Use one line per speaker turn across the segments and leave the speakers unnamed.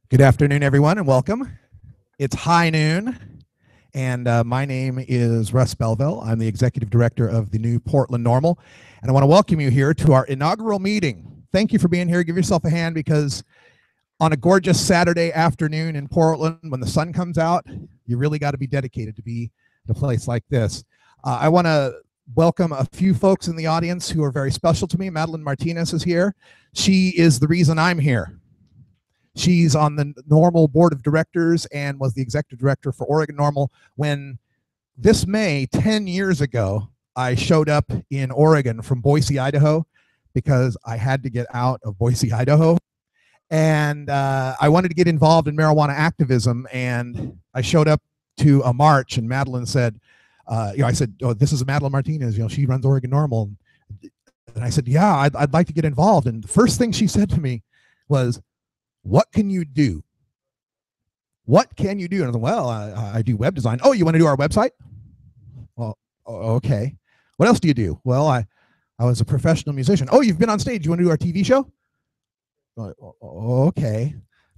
Good afternoon, everyone, and welcome. It's high noon, and my name is Russ Belville. I'm the Executive Director of the new Portland NORML, and I want to welcome you here to our inaugural meeting. Thank you for being here. Give yourself a hand, because on a gorgeous Saturday afternoon in Portland, when the sun comes out, you really got to be dedicated to be at a place like this. I want to welcome a few folks in the audience who are very special to me. Madeline Martinez is here. She is the reason I'm here. She's on the NORML board of directors and was the executive director for Oregon NORML when this May, 10 years ago, I showed up in Oregon from Boise, Idaho, because I had to get out of Boise, Idaho. And I wanted to get involved in marijuana activism, and I showed up to a march, and Madeline said, I said, oh, this is Madeline Martinez, she runs Oregon NORML. And I said, yeah, I'd like to get involved. And the first thing she said to me was, what can you do? What can you do? And I said, well, I do web design. Oh, you want to do our website? Well, okay. What else do you do? Well, I was a professional musician. Oh, you've been on stage. You want to do our TV show? Okay.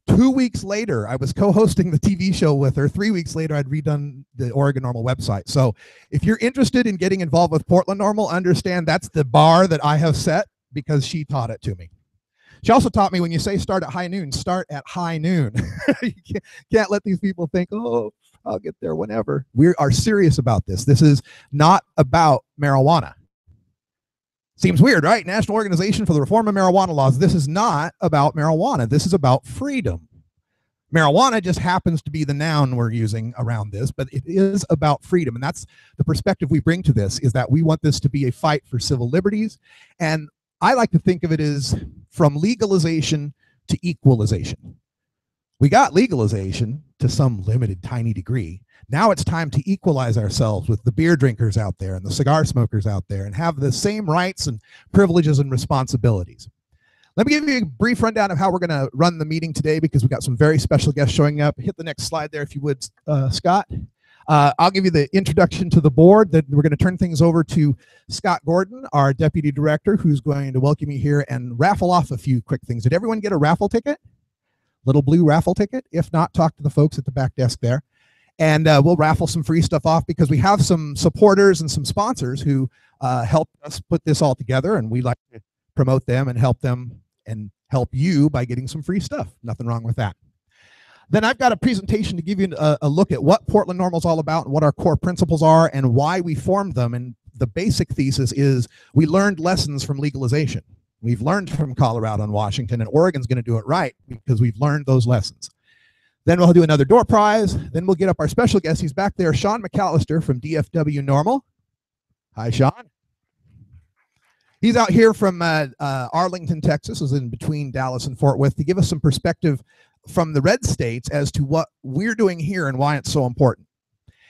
2 weeks later, I was co-hosting the TV show with her. 3 weeks later, I'd redone the Oregon NORML website. So if you're interested in getting involved with Portland NORML, understand that's the bar that I have set, because she taught it to me. She also taught me, when you say start at high noon, start at high noon. You can't let these people think, oh, I'll get there whenever. We are serious about this. This is not about marijuana. Seems weird, right? National Organization for the Reform of Marijuana Laws. This is not about marijuana. This is about freedom. Marijuana just happens to be the noun we're using around this, but it is about freedom. And that's the perspective we bring to this, is that we want this to be a fight for civil liberties. And I like to think of it as from legalization to equalization. We got legalization to some limited, tiny degree. Now it's time to equalize ourselves with the beer drinkers out there and the cigar smokers out there, and have the same rights and privileges and responsibilities. Let me give you a brief rundown of how we're going to run the meeting today, because we've got some very special guests showing up. Hit the next slide there, if you would, Scott. I'll give you the introduction to the board. Then we're going to turn things over to Scott Gordon, our deputy director, who's going to welcome you here and raffle off a few quick things. Did everyone get a raffle ticket? Little blue raffle ticket? If not, talk to the folks at the back desk there. And we'll raffle some free stuff off, because we have some supporters and some sponsors who helped us put this all together, and we like to promote them and help help you by getting some free stuff. Nothing wrong with that. Then I've got a presentation to give you a look at what Portland NORML is all about, and what our core principles are, and why we formed them. And the basic thesis is we learned lessons from legalization. We've learned from Colorado and Washington, and Oregon's going to do it right, because we've learned those lessons. Then we'll do another door prize. Then we'll get up our special guest. He's back there, Shaun McAlister from DFW NORML. Hi, Shaun. He's out here from Arlington, Texas, is in between Dallas and Fort Worth, to give us some perspective from the red states as to what we're doing here and why it's so important.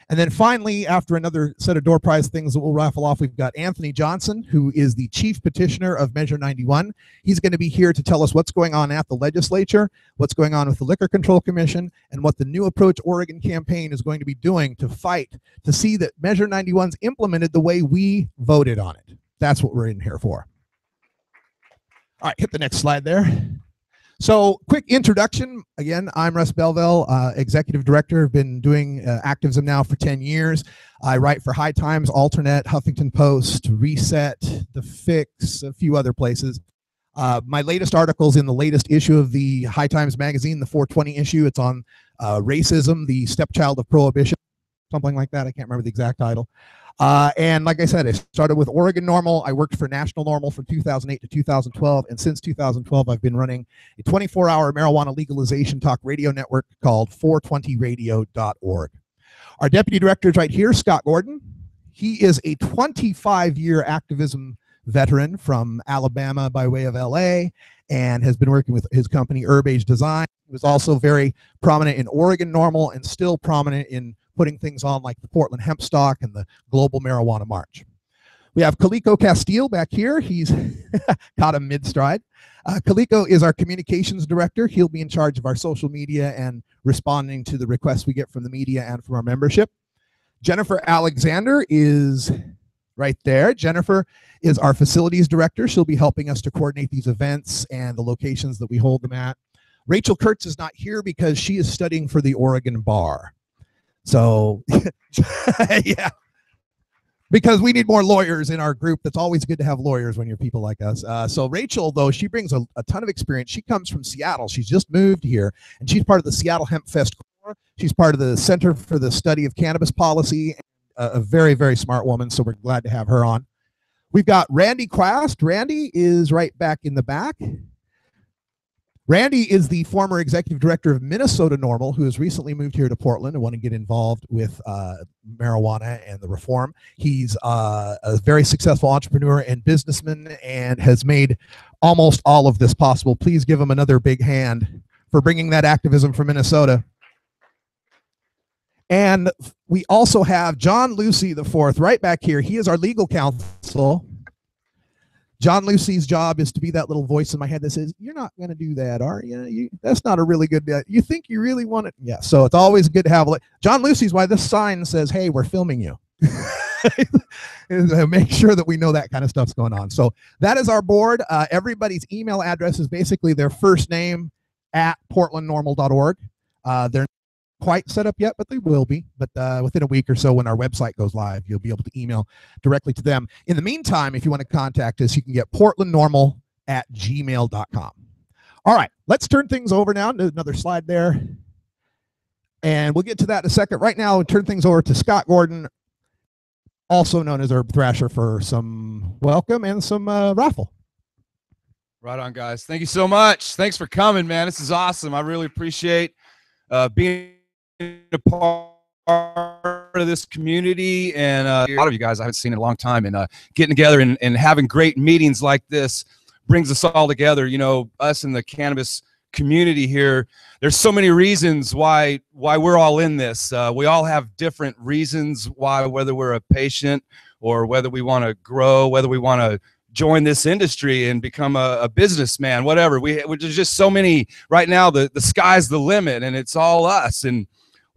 And then finally, after another set of door prize things that we'll raffle off, we've got Anthony Johnson, who is the Chief Petitioner of Measure 91. He's going to be here to tell us what's going on at the legislature, what's going on with the Liquor Control Commission, and what the New Approach Oregon campaign is going to be doing to fight to see that Measure 91's implemented the way we voted on it. That's what we're in here for. All right, hit the next slide there. So, quick introduction. Again, I'm Russ Belville, Executive Director. I've been doing activism now for 10 years. I write for High Times, Alternate, Huffington Post, Reset, The Fix, a few other places. My latest article is in the latest issue of the High Times magazine, the 420 issue. It's on racism, the stepchild of prohibition, something like that. I can't remember the exact title. And like I said, I started with Oregon NORML. I worked for National NORML from 2008 to 2012. And since 2012, I've been running a 24-hour marijuana legalization talk radio network called 420radio.org. Our deputy director is right here, Scott Gordon. He is a 25-year activism veteran from Alabama by way of LA, and has been working with his company, Herb Age Design. He was also very prominent in Oregon NORML, and still prominent in putting things on like the Portland Hemp Stock and the Global Marijuana March. We have Calico Castile back here. He's caught him mid-stride. Calico is our communications director. He'll be in charge of our social media and responding to the requests we get from the media and from our membership. Jennifer Alexander is right there. Jennifer is our facilities director. She'll be helping us to coordinate these events and the locations that we hold them at. Rachel Kurtz is not here because she is studying for the Oregon bar. So, yeah. Because we need more lawyers in our group. That's always good to have lawyers when you're people like us. So Rachel, though, she brings a ton of experience. She comes from Seattle. She's just moved here, and she's part of the Seattle Hemp Fest Corps. She's part of the Center for the Study of Cannabis Policy, a very, very smart woman, so we're glad to have her on. We've got Randy Quast. Randy is right back in the back. Randy is the former executive director of Minnesota NORML, who has recently moved here to Portland and want to get involved with marijuana and the reform. He's a very successful entrepreneur and businessman and has made almost all of this possible. Please give him another big hand for bringing that activism from Minnesota. And we also have John Lucy IV right back here. He is our legal counsel. John Lucy's job is to be that little voice in my head that says, you're not going to do that, are you? That's not a really good, you think you really want it? Yeah, so it's always good to have, John Lucy's why this sign says, hey, we're filming you. Make sure that we know that kind of stuff's going on. So that is our board. Everybody's email address is basically their first name at portlandnormal.org. They're quite set up yet, but they will be. But within a week or so, when our website goes live, you'll be able to email directly to them. In the meantime, if you want to contact us, you can get portlandnormal@gmail.com. All right, let's turn things over now. Another slide there. And we'll get to that in a second. Right now, we'll turn things over to Scott Gordon, also known as Herb Thrasher, for some welcome and some raffle.
Right on, guys. Thank you so much. Thanks for coming, man. This is awesome. I really appreciate being a part of this community, and a lot of you guys I haven't seen in a long time, and getting together and having great meetings like this brings us all together. You know, us in the cannabis community here, there's so many reasons why we're all in this. We all have different reasons why, whether we're a patient or whether we want to grow, whether we want to join this industry and become a businessman, whatever. There's just so many right now. The sky's the limit, and it's all us, and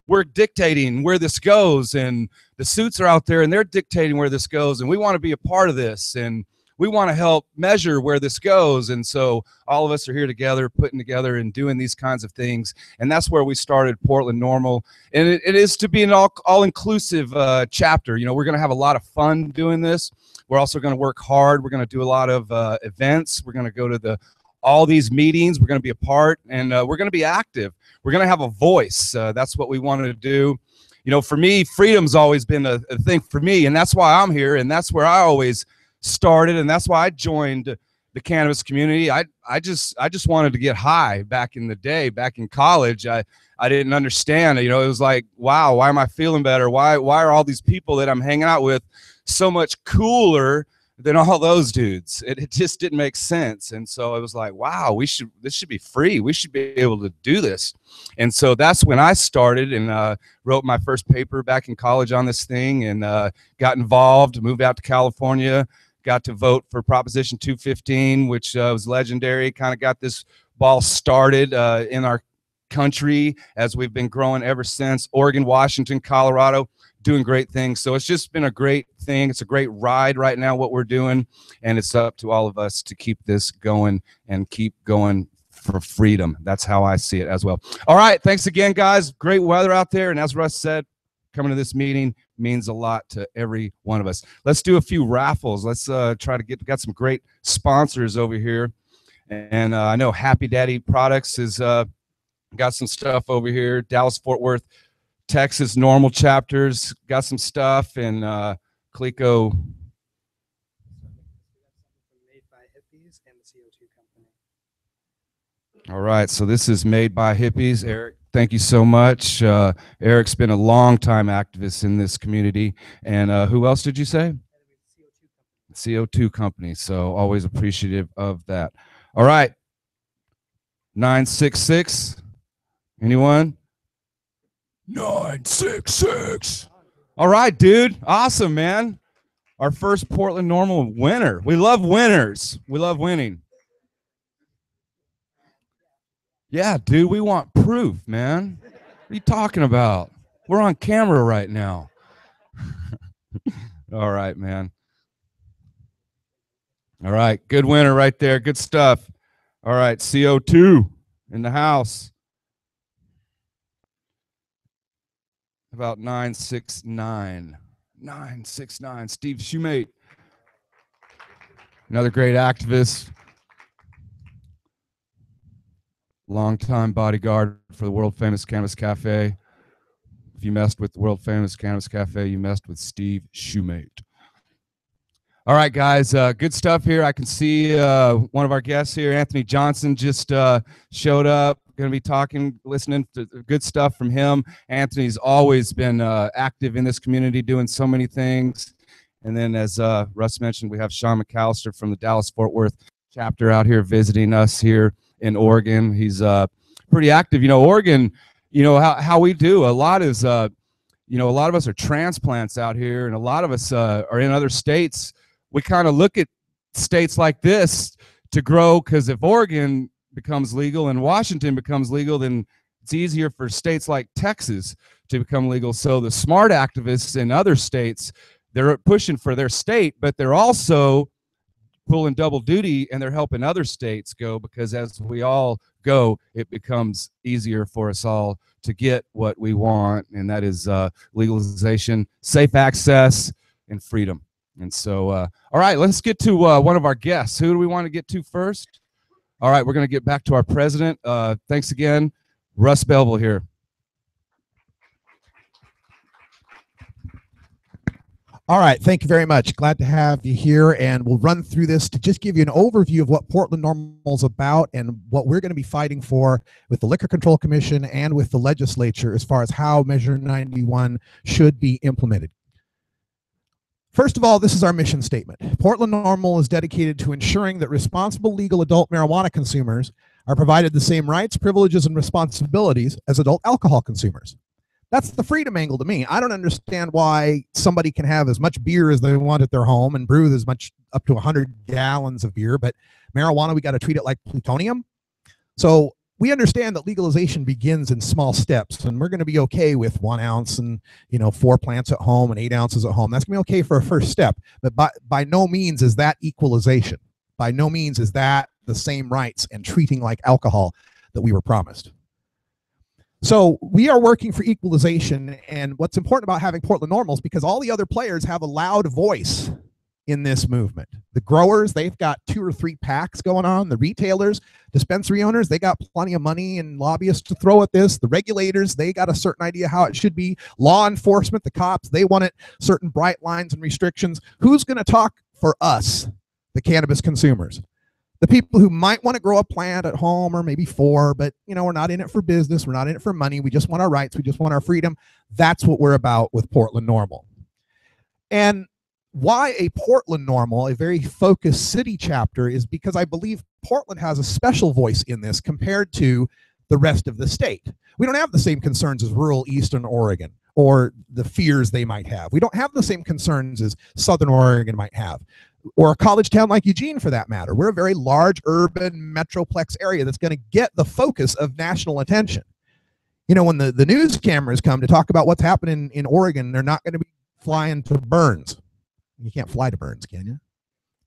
we're dictating where this goes, and the suits are out there and they're dictating where this goes, and we want to be a part of this, and we want to help measure where this goes. And so all of us are here together, putting together and doing these kinds of things, and that's where we started Portland NORML. And it is to be an all-inclusive chapter. You know, we're going to have a lot of fun doing this. We're also going to work hard. We're going to do a lot of events. We're going to go to all these meetings. We're going to be a part, and we're going to be active. We're going to have a voice. That's what we wanted to do. You know, for me, freedom's always been a thing for me, and that's why I'm here, and that's where I always started, and that's why I joined the cannabis community. I just wanted to get high back in the day, back in college. I didn't understand. You know, it was like, wow, why am I feeling better? Why are all these people that I'm hanging out with so much cooler than all those dudes? It just didn't make sense. And so I was like, wow, this should be free. We should be able to do this. And so that's when I started and wrote my first paper back in college on this thing, and got involved, moved out to California, got to vote for Proposition 215, which was legendary. Kind of got this ball started in our country as we've been growing ever since. Oregon, Washington, Colorado, doing great things. So it's just been a great thing. It's a great ride right now, what we're doing, and it's up to all of us to keep this going and keep going for freedom. That's how I see it as well. All right, thanks again, guys. Great weather out there, and as Russ said, coming to this meeting means a lot to every one of us. Let's do a few raffles. Let's try to got some great sponsors over here, and I know Happy Daddy Products is got some stuff over here. Dallas Fort Worth Texas NORML chapters got some stuff, and Clico. All right, so this is Made by Hippies. Eric, thank you so much. Eric's been a long time activist in this community. And who else did you say? CO2 company. So always appreciative of that. All right, 966. Anyone? 966. All right, dude. Awesome, man. Our first Portland NORML winner. We love winners. We love winning. Yeah, dude, we want proof, man. What are you talking about? We're on camera right now. All right, man. All right, good winner right there. Good stuff. All right, CO2. in the house. About 969. 969. Steve Shoemate. Another great activist. Longtime bodyguard for the world famous Cannabis Cafe. If you messed with the world famous Cannabis Cafe, you messed with Steve Shoemate. All right, guys, good stuff here. I can see one of our guests here, Anthony Johnson, just showed up. Going to be talking, listening to good stuff from him. Anthony's always been active in this community, doing so many things. And then, as Russ mentioned, we have Shaun McAlister from the Dallas-Fort Worth chapter out here visiting us here in Oregon. He's pretty active. You know, Oregon, you know, how we do a lot is, you know, a lot of us are transplants out here, and a lot of us are in other states. We kind of look at states like this to grow, because if Oregon becomes legal and Washington becomes legal, then it's easier for states like Texas to become legal. So the smart activists in other states, they're pushing for their state, but they're also pulling double duty, and they're helping other states go, because as we all go, it becomes easier for us all to get what we want, and that is legalization, safe access, and freedom. And so, all right, let's get to one of our guests. Who do we want to get to first? All right, we're going to get back to our president. Thanks again. Russ Belville here.
All right, thank you very much. Glad to have you here, and we'll run through this to just give you an overview of what Portland NORML is about and what we're going to be fighting for with the Liquor Control Commission and with the legislature as far as how Measure 91 should be implemented. First of all, this is our mission statement. Portland NORML is dedicated to ensuring that responsible legal adult marijuana consumers are provided the same rights, privileges, and responsibilities as adult alcohol consumers. That's the freedom angle to me. I don't understand why somebody can have as much beer as they want at their home and brew as much, up to 100 gallons of beer, but marijuana, we got to treat it like plutonium. So we understand that legalization begins in small steps, and we're going to be okay with 1 ounce and, you know, 4 plants at home and 8 ounces at home. That's going to be okay for a first step, but by no means is that equalization. By no means is that the same rights and treating like alcohol that we were promised. So we are working for equalization, and what's important about having Portland NORML is because all the other players have a loud voice in this movement. The growers, they've got 2 or 3 packs going on. The retailers, dispensary owners, they got plenty of money and lobbyists to throw at this. The regulators, they got a certain idea how it should be. Law enforcement, the cops, they want it certain bright lines and restrictions. Who's going to talk for us, the cannabis consumers? The people who might want to grow a plant at home, or maybe 4, but, you know, we're not in it for business. We're not in it for money. We just want our rights. We just want our freedom. That's what we're about with Portland NORML. And why a Portland NORML, a very focused city chapter, is because I believe Portland has a special voice in this compared to the rest of the state. We don't have the same concerns as rural Eastern Oregon or the fears they might have. We don't have the same concerns as Southern Oregon might have, or a college town like Eugene for that matter. We're a very large urban metroplex area that's going to get the focus of national attention. You know, when the news cameras come to talk about what's happening in Oregon, they're not going to be flying to Burns. You can't fly to Burns, can you?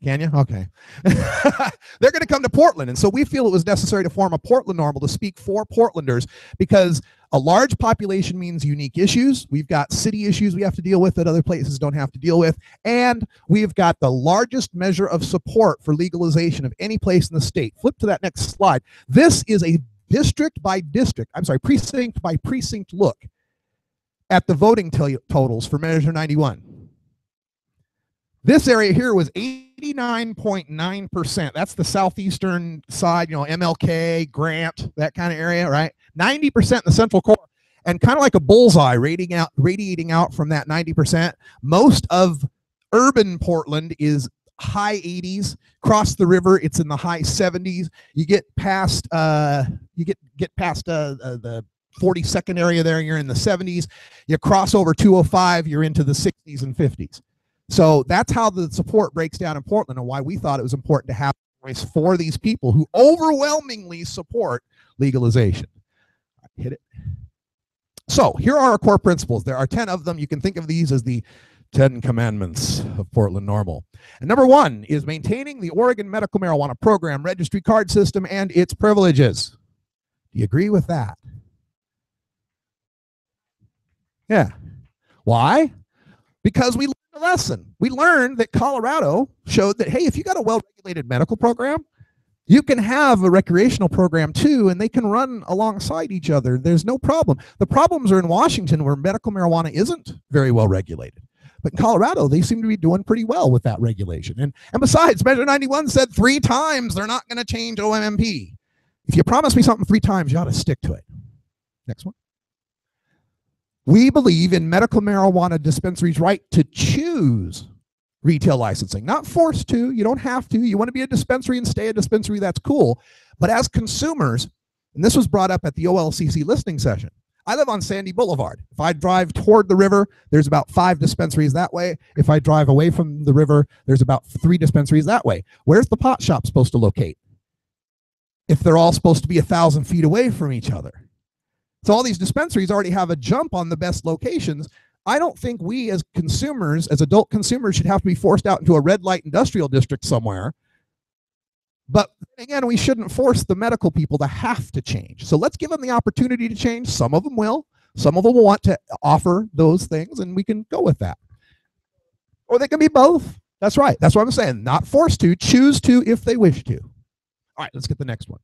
Can you? Okay. They're going to come to Portland. And so we feel it was necessary to form a Portland NORML to speak for Portlanders, because a large population means unique issues. We've got city issues we have to deal with that other places don't have to deal with. And we've got the largest measure of support for legalization of any place in the state. Flip to that next slide. This is a district by district, precinct by precinct look at the voting totals for Measure 91. This area here was 89.9%. That's the southeastern side, you know, MLK, Grant, that kind of area, right? 90% in the central core, and kind of like a bullseye radiating out from that 90%. Most of urban Portland is high 80s. Cross the river, it's in the high 70s. You get past the 42nd area there, you're in the 70s. You cross over 205, you're into the 60s and 50s. So that's how the support breaks down in Portland, and why we thought it was important to have a voice for these people who overwhelmingly support legalization. Hit it. So here are our core principles. There are 10 of them. You can think of these as the 10 commandments of Portland NORML. And number 1 is maintaining the Oregon medical marijuana program, registry card system, and its privileges. Do you agree with that? Yeah. Why? Because we learned a lesson. We learned that Colorado showed that, hey, if you got a well-regulated medical program, you can have a recreational program too, and they can run alongside each other. There's no problem. The problems are in Washington, where medical marijuana isn't very well regulated. But in Colorado, they seem to be doing pretty well with that regulation. And besides, Measure 91 said 3 times they're not going to change OMMP. If you promise me something 3 times, you ought to stick to it. Next one. We believe in medical marijuana dispensaries' right to choose retail licensing, not forced to. You don't have to. You want to be a dispensary and stay a dispensary, that's cool. But as consumers, and this was brought up at the OLCC listening session, I live on Sandy Boulevard. If I drive toward the river, there's about 5 dispensaries that way. If I drive away from the river, there's about 3 dispensaries that way. Where's the pot shop supposed to locate if they're all supposed to be 1,000 feet away from each other? So all these dispensaries already have a jump on the best locations. I don't think we as consumers, as adult consumers, should have to be forced out into a red light industrial district somewhere. But again, we shouldn't force the medical people to have to change. So let's give them the opportunity to change. Some of them will. Some of them will want to offer those things, and we can go with that. Or they can be both. That's right. That's what I'm saying. Not forced to, choose to if they wish to. All right, let's get the next one.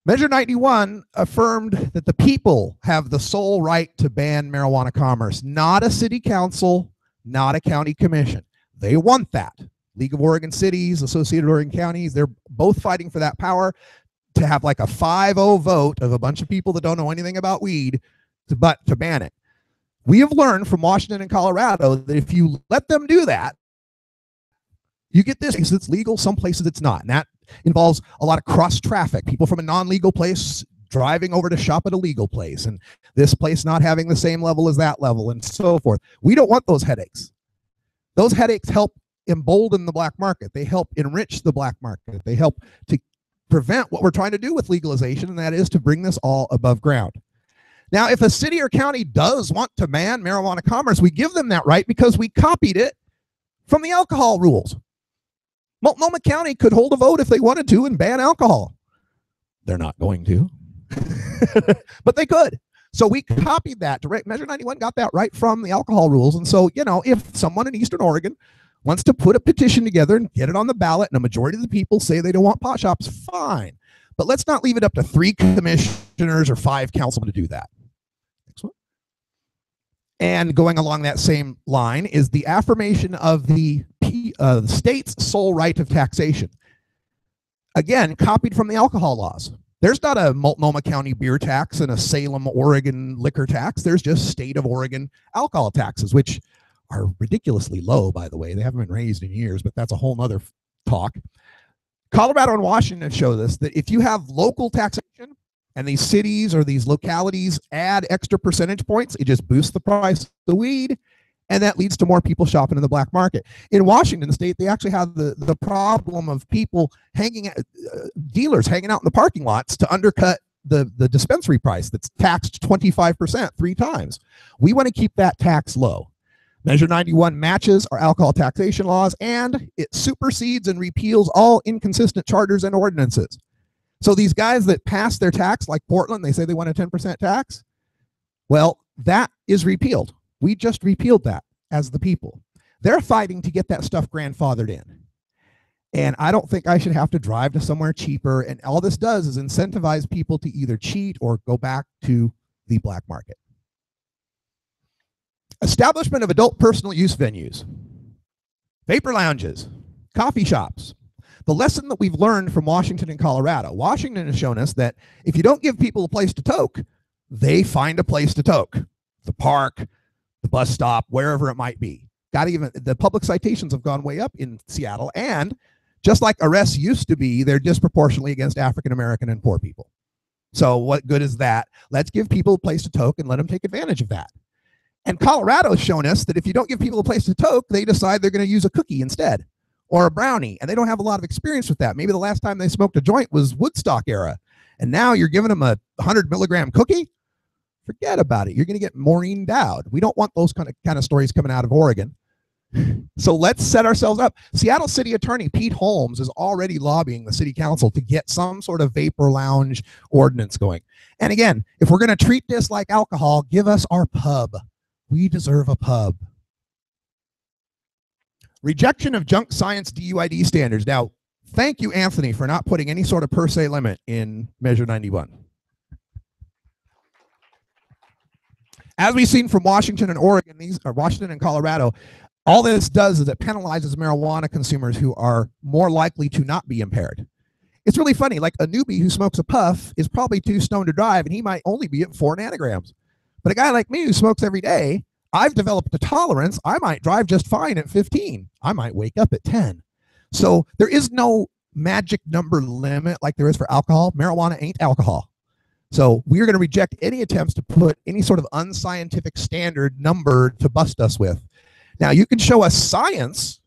Measure 91 affirmed that the people have the sole right to ban marijuana commerce, not a city council, not a county commission. They want that. League of Oregon Cities, Associated Oregon Counties, they're both fighting for that power to have like a 5-0 vote of a bunch of people that don't know anything about weed to ban it. We have learned from Washington and Colorado that if you let them do that, you get this. It's legal, some places it's not. And that involves a lot of cross traffic, people from a non-legal place driving over to shop at a legal place, and this place not having the same level as that level, and so forth. We don't want those headaches. Those headaches help embolden the black market. They help enrich the black market. They help to prevent what we're trying to do with legalization, and that is to bring this all above ground. Now, if a city or county does want to ban marijuana commerce, we give them that right because we copied it from the alcohol rules. Multnomah County could hold a vote if they wanted to and ban alcohol. They're not going to, but they could. So we copied that. Measure 91 got that right from the alcohol rules. And so, you know, if someone in Eastern Oregon wants to put a petition together and get it on the ballot, and a majority of the people say they don't want pot shops, fine. But let's not leave it up to 3 commissioners or 5 councilmen to do that. Next one. And going along that same line is the affirmation of the state's sole right of taxation. Again, copied from the alcohol laws. There's not a Multnomah County beer tax and a Salem, Oregon liquor tax. There's just state of Oregon alcohol taxes, which are ridiculously low, by the way. They haven't been raised in years, but that's a whole nother talk. Colorado and Washington show this, that if you have local taxation and these cities or these localities add extra percentage points, it just boosts the price of the weed, and that leads to more people shopping in the black market. In Washington state, they actually have the problem of people dealers hanging out in the parking lots to undercut the dispensary price that's taxed 25% 3 times. We want to keep that tax low. Measure 91 matches our alcohol taxation laws, and it supersedes and repeals all inconsistent charters and ordinances. So these guys that pass their tax, like Portland, they say they want a 10% tax. Well, that is repealed. We just repealed that as the people. They're fighting to get that stuff grandfathered in. And I don't think I should have to drive to somewhere cheaper. And all this does is incentivize people to either cheat or go back to the black market. Establishment of adult personal use venues, vapor lounges, coffee shops. The lesson that we've learned from Washington and Colorado, Washington has shown us that if you don't give people a place to toke, they find a place to toke. The park, the bus stop, wherever it might be. The public citations have gone way up in Seattle, and just like arrests used to be, they're disproportionately against African American and poor people. So what good is that? Let's give people a place to toke and let them take advantage of that. And Colorado has shown us that if you don't give people a place to toke, they decide they're going to use a cookie instead or a brownie, and they don't have a lot of experience with that. Maybe the last time they smoked a joint was Woodstock era, and now you're giving them a 100 milligram cookie? Forget about it. You're going to get Maureen Dowd. We don't want those kind of stories coming out of Oregon. So let's set ourselves up. Seattle City Attorney Pete Holmes is already lobbying the city council to get some sort of vapor lounge ordinance going. And again, if we're going to treat this like alcohol, give us our pub. We deserve a pub. Rejection of junk science DUID standards. Now, thank you, Anthony, for not putting any sort of per se limit in Measure 91. As we've seen from Washington and Oregon, Washington and Colorado, all this does is it penalizes marijuana consumers who are more likely to not be impaired. It's really funny, like a newbie who smokes a puff is probably too stoned to drive, and he might only be at 4 nanograms. But a guy like me who smokes every day, I've developed a tolerance. I might drive just fine at 15. I might wake up at 10. So there is no magic number limit like there is for alcohol. Marijuana ain't alcohol. So we are going to reject any attempts to put any sort of unscientific standard number to bust us with. Now, you can show us science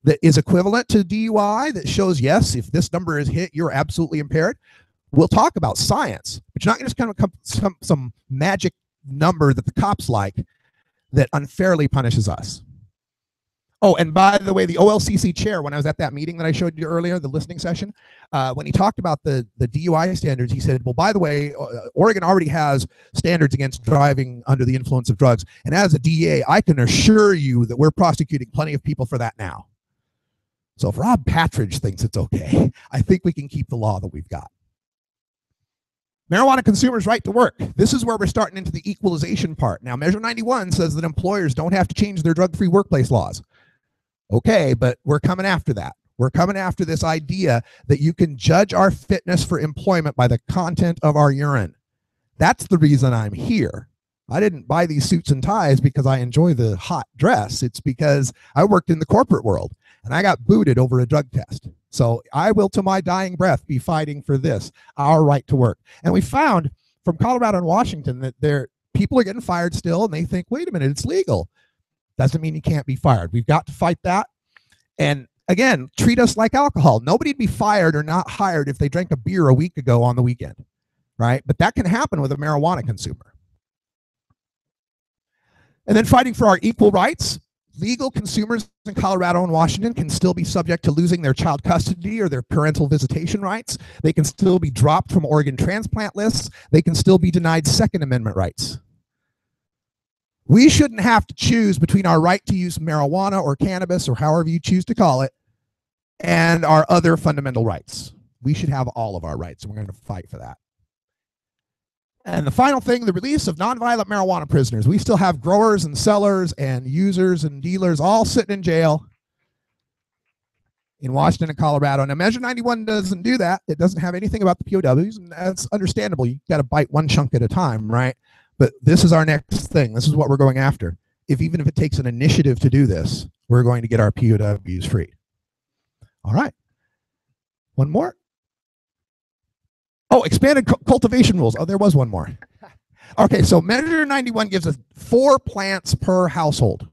that is equivalent to DUI that shows, yes, if this number is hit, you're absolutely impaired. We'll talk about science, but you're not going to just kind of come some magic number that the cops like that unfairly punishes us. Oh, and by the way, the OLCC chair, when I was at that meeting that I showed you earlier, the listening session, when he talked about the DUI standards, he said, well, by the way, Oregon already has standards against driving under the influence of drugs. And as a DA, I can assure you that we're prosecuting plenty of people for that now. So if Rob Patridge thinks it's okay, I think we can keep the law that we've got. Marijuana consumers' right to work. This is where we're starting into the equalization part. Now, Measure 91 says that employers don't have to change their drug-free workplace laws. Okay, but we're coming after that. We're coming after this idea that you can judge our fitness for employment by the content of our urine. That's the reason I'm here. I didn't buy these suits and ties because I enjoy the hot dress. It's because I worked in the corporate world and I got booted over a drug test. So I will, to my dying breath, be fighting for this, our right to work. And we found from Colorado and Washington that people are getting fired still, and they think, wait a minute, it's legal. Doesn't mean you can't be fired. We've got to fight that. And again, treat us like alcohol. Nobody'd be fired or not hired if they drank a beer a week ago on the weekend, right? But that can happen with a marijuana consumer. And then fighting for our equal rights. Legal consumers in Colorado and Washington can still be subject to losing their child custody or their parental visitation rights. They can still be dropped from organ transplant lists. They can still be denied Second Amendment rights. We shouldn't have to choose between our right to use marijuana or cannabis or however you choose to call it and our other fundamental rights. We should have all of our rights, and we're going to fight for that. And the final thing, the release of nonviolent marijuana prisoners. We still have growers and sellers and users and dealers all sitting in jail in Washington and Colorado. Now, Measure 91 doesn't do that. It doesn't have anything about the POWs, and that's understandable. You got to bite one chunk at a time, right? But this is our next thing. This is what we're going after. Even if it takes an initiative to do this, we're going to get our POWs free. All right. One more. Oh, expanded cultivation rules. Oh, there was one more. Okay, so Measure 91 gives us 4 plants per household.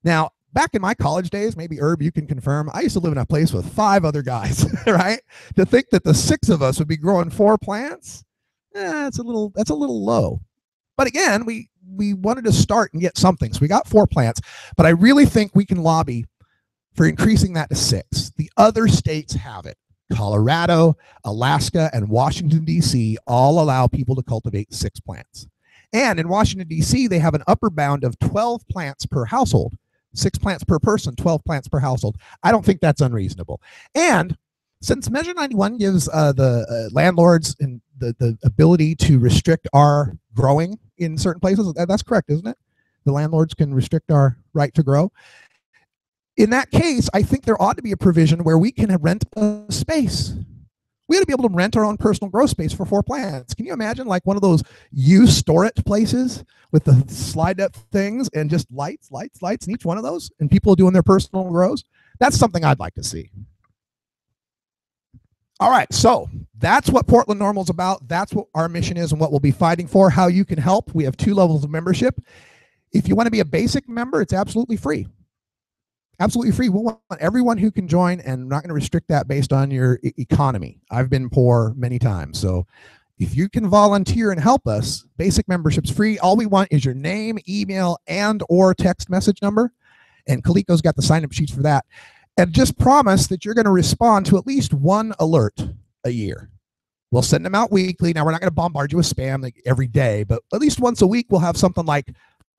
Now, back in my college days, maybe Herb, you can confirm, I used to live in a place with 5 other guys, right? To think that the 6 of us would be growing 4 plants, that's a little low. But again, we wanted to start and get something, so we got 4 plants. But I really think we can lobby for increasing that to 6. The other states have it. Colorado, Alaska, and Washington, D.C. all allow people to cultivate 6 plants. And in Washington, D.C., they have an upper bound of 12 plants per household. 6 plants per person, 12 plants per household. I don't think that's unreasonable. And since Measure 91 gives the landlords and the ability to restrict our growing in certain places, that's correct, isn't it? The landlords can restrict our right to grow. In that case, I think there ought to be a provision where we can rent a space. We ought to be able to rent our own personal grow space for 4 plants. Can you imagine like one of those store-it places with the slide-up things and just lights in each one of those, and people doing their personal grows? That's something I'd like to see. All right, so that's what Portland NORML is about. That's what our mission is and what we'll be fighting for. How you can help. We have 2 levels of membership. If you want to be a basic member, it's absolutely free. Absolutely free. We want everyone who can join, and I'm not going to restrict that based on your economy. I've been poor many times. So if you can volunteer and help us, basic membership's free. All we want is your name, email, and or text message number. And Kaliko's got the sign-up sheets for that. And just promise that you're going to respond to at least one alert a year. We'll send them out weekly. Now, we're not going to bombard you with spam like every day, but at least once a week, we'll have something like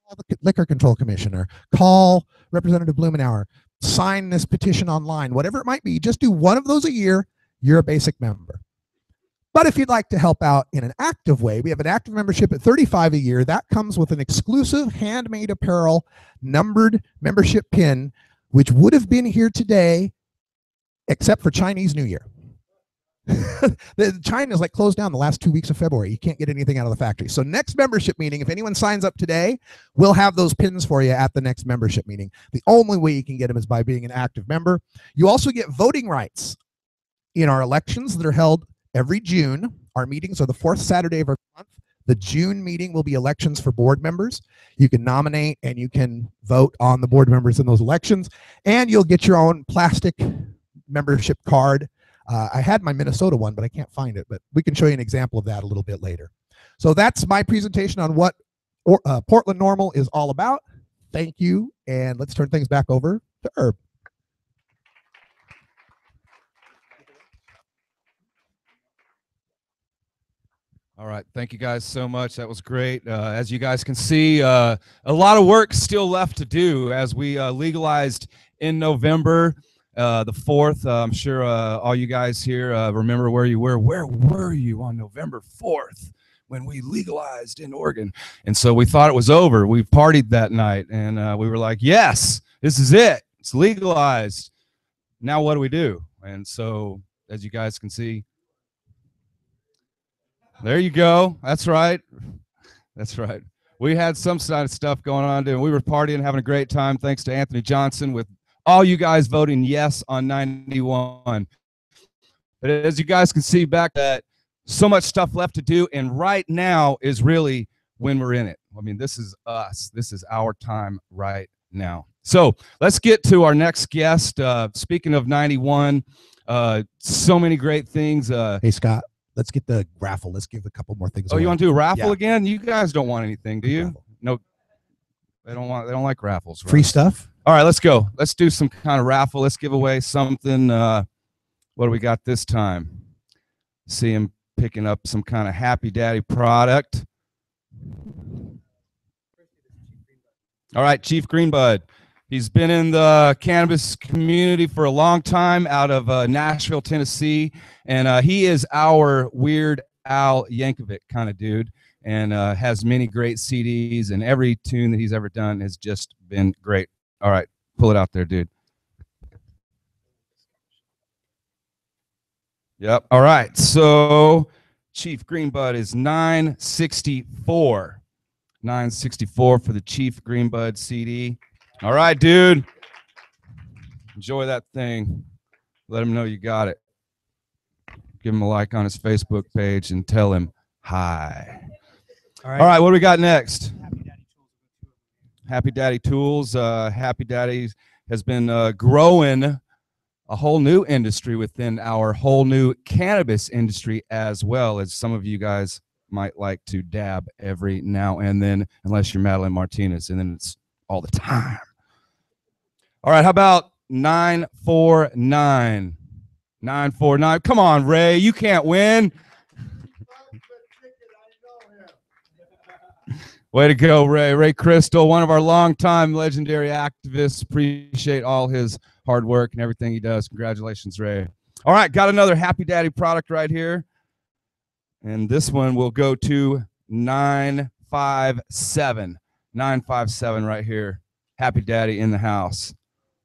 call the Liquor Control Commissioner, call Representative Blumenauer, sign this petition online, whatever it might be. Just do one of those a year. You're a basic member. But if you'd like to help out in an active way, we have an active membership at $35 a year. That comes with an exclusive handmade apparel numbered membership pin, which would have been here today, except for Chinese New Year. China's like closed down the last 2 weeks of February. You can't get anything out of the factory. So next membership meeting, if anyone signs up today, we'll have those pins for you at the next membership meeting. The only way you can get them is by being an active member. You also get voting rights in our elections that are held every June. Our meetings are the fourth Saturday of our month. The June meeting will be elections for board members. You can nominate and you can vote on the board members in those elections. And you'll get your own plastic membership card. I had my Minnesota one, but I can't find it. But we can show you an example of that a little bit later. So that's my presentation on what Portland NORML is all about. Thank you. And let's turn things back over to Herb.
All right. Thank you guys so much. That was great. As you guys can see, a lot of work still left to do as we legalized in November the 4th. I'm sure all you guys here remember where you were. Where were you on November 4th when we legalized in Oregon? And so we thought it was over. We partied that night, and we were like, yes, this is it. It's legalized. Now what do we do? And so, as you guys can see, there you go. That's right. That's right. We had some side of stuff going on, and we were partying, having a great time, thanks to Anthony Johnson, with all you guys voting yes on 91. But as you guys can see back, that so much stuff left to do, and right now is really when we're in it. I mean, this is us. This is our time right now. So let's get to our next guest. Speaking of 91, so many great things.
Hey, Scott. Let's get the raffle. Let's give a couple more things.
Oh,
away.
You want to do a raffle again? You guys don't want anything, do you? Raffle. No, they don't want. They don't like raffles. Right?
Free stuff.
All right, let's go. Let's do some kind of raffle. Let's give away something. What do we got this time? See him picking up some kind of Happy Daddy product. All right, Chief Greenbud. He's been in the cannabis community for a long time out of Nashville, Tennessee, and he is our Weird Al Yankovic kind of dude, and has many great CDs, and every tune that he's ever done has just been great. All right, pull it out there, dude. Yep. All right, so Chief Greenbud is 964. 964 for the Chief Greenbud CD. All right, dude. Enjoy that thing. Let him know you got it. Give him a like on his Facebook page and tell him hi. All right, what do we got next? Happy Daddy Tools. Happy Daddy has been growing a whole new industry within our whole new cannabis industry, as well as some of you guys might like to dab every now and then, unless you're Madeline Martinez, and then it's all the time. All right, how about 949? 949. Come on, Ray, you can't win. Way to go, Ray. Ray Crystal, one of our longtime legendary activists. Appreciate all his hard work and everything he does. Congratulations, Ray. All right, got another Happy Daddy product right here. And this one will go to 957. 957 right here. Happy Daddy in the house.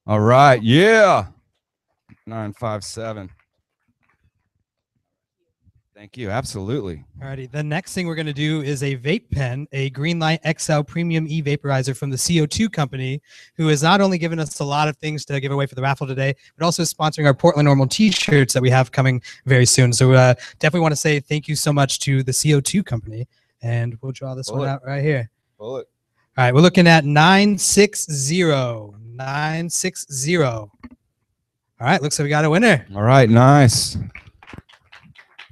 All right, yeah. 957. Thank you, absolutely.
Alrighty, the next thing we're going to do is a vape pen, a Greenlight XL Premium E-Vaporizer from the CO2 company, who has not only given us a lot of things to give away for the raffle today, but also sponsoring our Portland NORML t-shirts that we have coming very soon. So definitely want to say thank you so much to the CO2 company, and we'll draw this one out right here.
Pull it.
All right, we're looking at 960. 960. All right, looks like we got a winner.
All right, nice.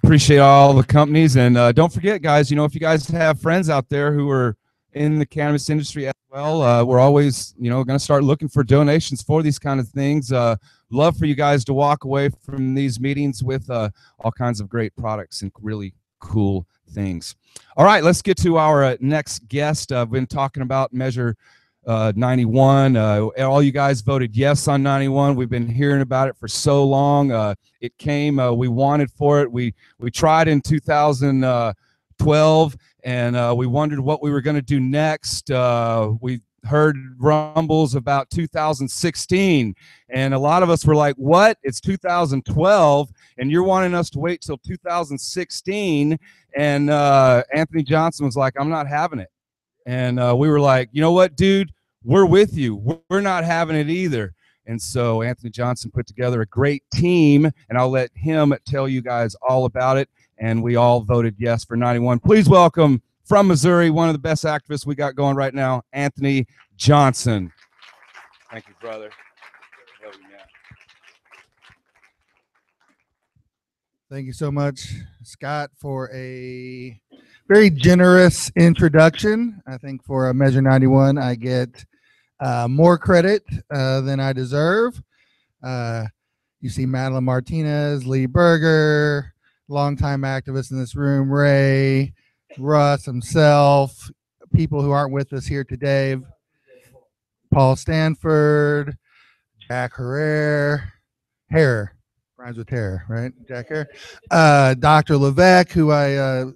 Appreciate all the companies, and don't forget, guys, you know, if you guys have friends out there who are in the cannabis industry as well. We're always, going to start looking for donations for these kind of things. Love for you guys to walk away from these meetings with all kinds of great products and really cool things. All right, let's get to our next guest. I've been talking about Measure 91. All you guys voted yes on 91. We've been hearing about it for so long. It came, we wanted for it. We tried in 2012, and we wondered what we were going to do next. We heard rumbles about 2016, and a lot of us were like, what? It's 2012, and you're wanting us to wait till 2016? And Anthony Johnson was like, I'm not having it. And we were like, you know what, dude, we're with you. We're not having it either. And so Anthony Johnson put together a great team, and I'll let him tell you guys all about it. And we all voted yes for 91. Please welcome from Missouri, one of the best activists we got going right now, Anthony Johnson. Thank you, brother.
Thank you so much, Scott, for a very generous introduction. I think for Measure 91, I get more credit than I deserve. You see Madeline Martinez, Lee Berger, longtime activists in this room, Ray, Russ himself, people who aren't with us here today, Paul Stanford, Jack Herrera, rhymes with terror, right? Jack Herrera, Dr. Levesque, who I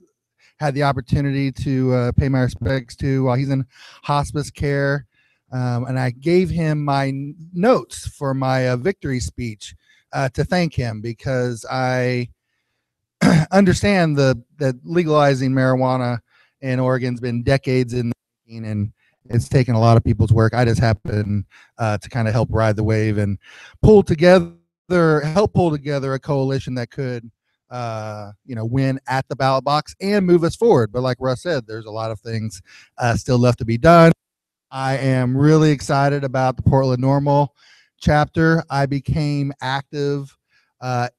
had the opportunity to pay my respects to while he's in hospice care. And I gave him my notes for my victory speech to thank him, because I understand that legalizing marijuana in Oregon's been decades in the making, and it's taken a lot of people's work. I just happen to kind of help ride the wave and help pull together a coalition that could win at the ballot box and move us forward. But like Russ said, there's a lot of things still left to be done. I am really excited about the Portland NORML chapter. I became active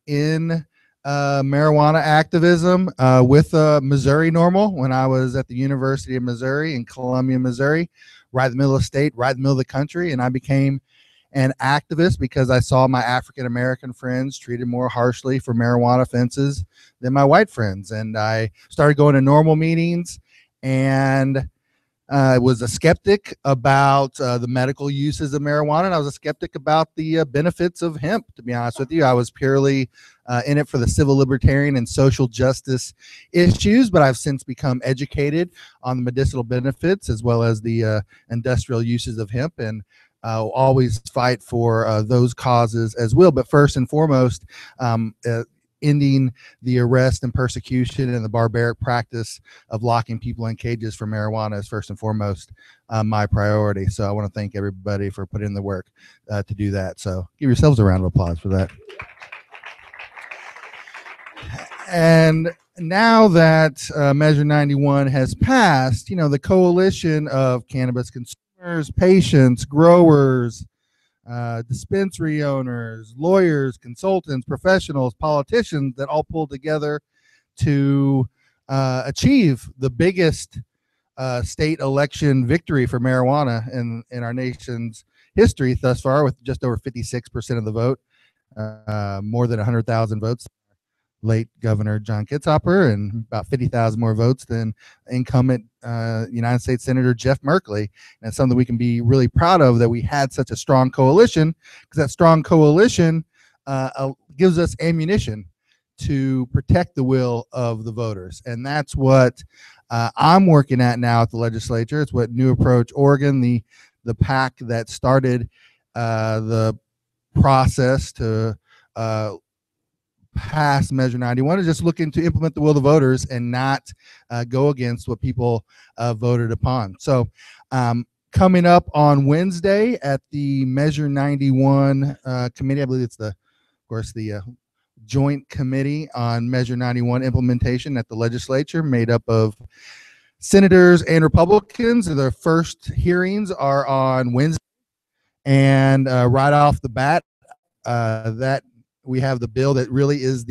in marijuana activism with Missouri NORML when I was at the University of Missouri in Columbia, Missouri, right in the middle of the state, right in the middle of the country. And I became an activist because I saw my African-American friends treated more harshly for marijuana offenses than my white friends. And I started going to NORML meetings, and I was a skeptic about the medical uses of marijuana, and I was a skeptic about the benefits of hemp, to be honest with you. I was purely in it for the civil libertarian and social justice issues, but I've since become educated on the medicinal benefits as well as the industrial uses of hemp, and I'll always fight for those causes as well. But first and foremost, ending the arrest and persecution and the barbaric practice of locking people in cages for marijuana is first and foremost my priority. So I want to thank everybody for putting in the work to do that. So give yourselves a round of applause for that. And now that Measure 91 has passed, the coalition of cannabis consumers, patients, growers, dispensary owners, lawyers, consultants, professionals, politicians that all pulled together to achieve the biggest state election victory for marijuana in our nation's history thus far, with just over 56% of the vote, more than 100,000 votes. Late Governor John Kitzhaber, and about 50,000 more votes than incumbent United States Senator Jeff Merkley. And it's something we can be really proud of, that we had such a strong coalition, because that strong coalition gives us ammunition to protect the will of the voters. And that's what I'm working at now at the legislature. It's what New Approach Oregon, the PAC that started the process to pass Measure 91, is just looking to implement the will of the voters and not go against what people voted upon. So coming up on Wednesday at the Measure 91 committee, I believe it's the Joint Committee on Measure 91 implementation at the legislature, made up of senators and Republicans. The first hearings are on Wednesday, and right off the bat, that we have the bill that really is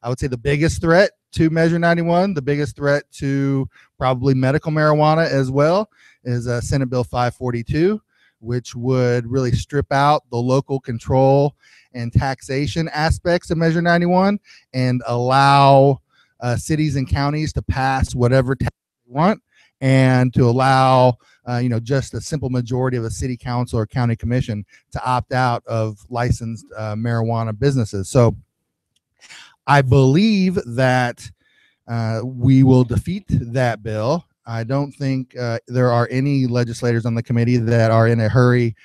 I would say the biggest threat to Measure 91. The biggest threat to probably medical marijuana as well is Senate Bill 542, which would really strip out the local control and taxation aspects of Measure 91 and allow cities and counties to pass whatever tax they want, and to allow just a simple majority of a city council or county commission to opt out of licensed marijuana businesses. So I believe that we will defeat that bill. I don't think there are any legislators on the committee that are in a hurry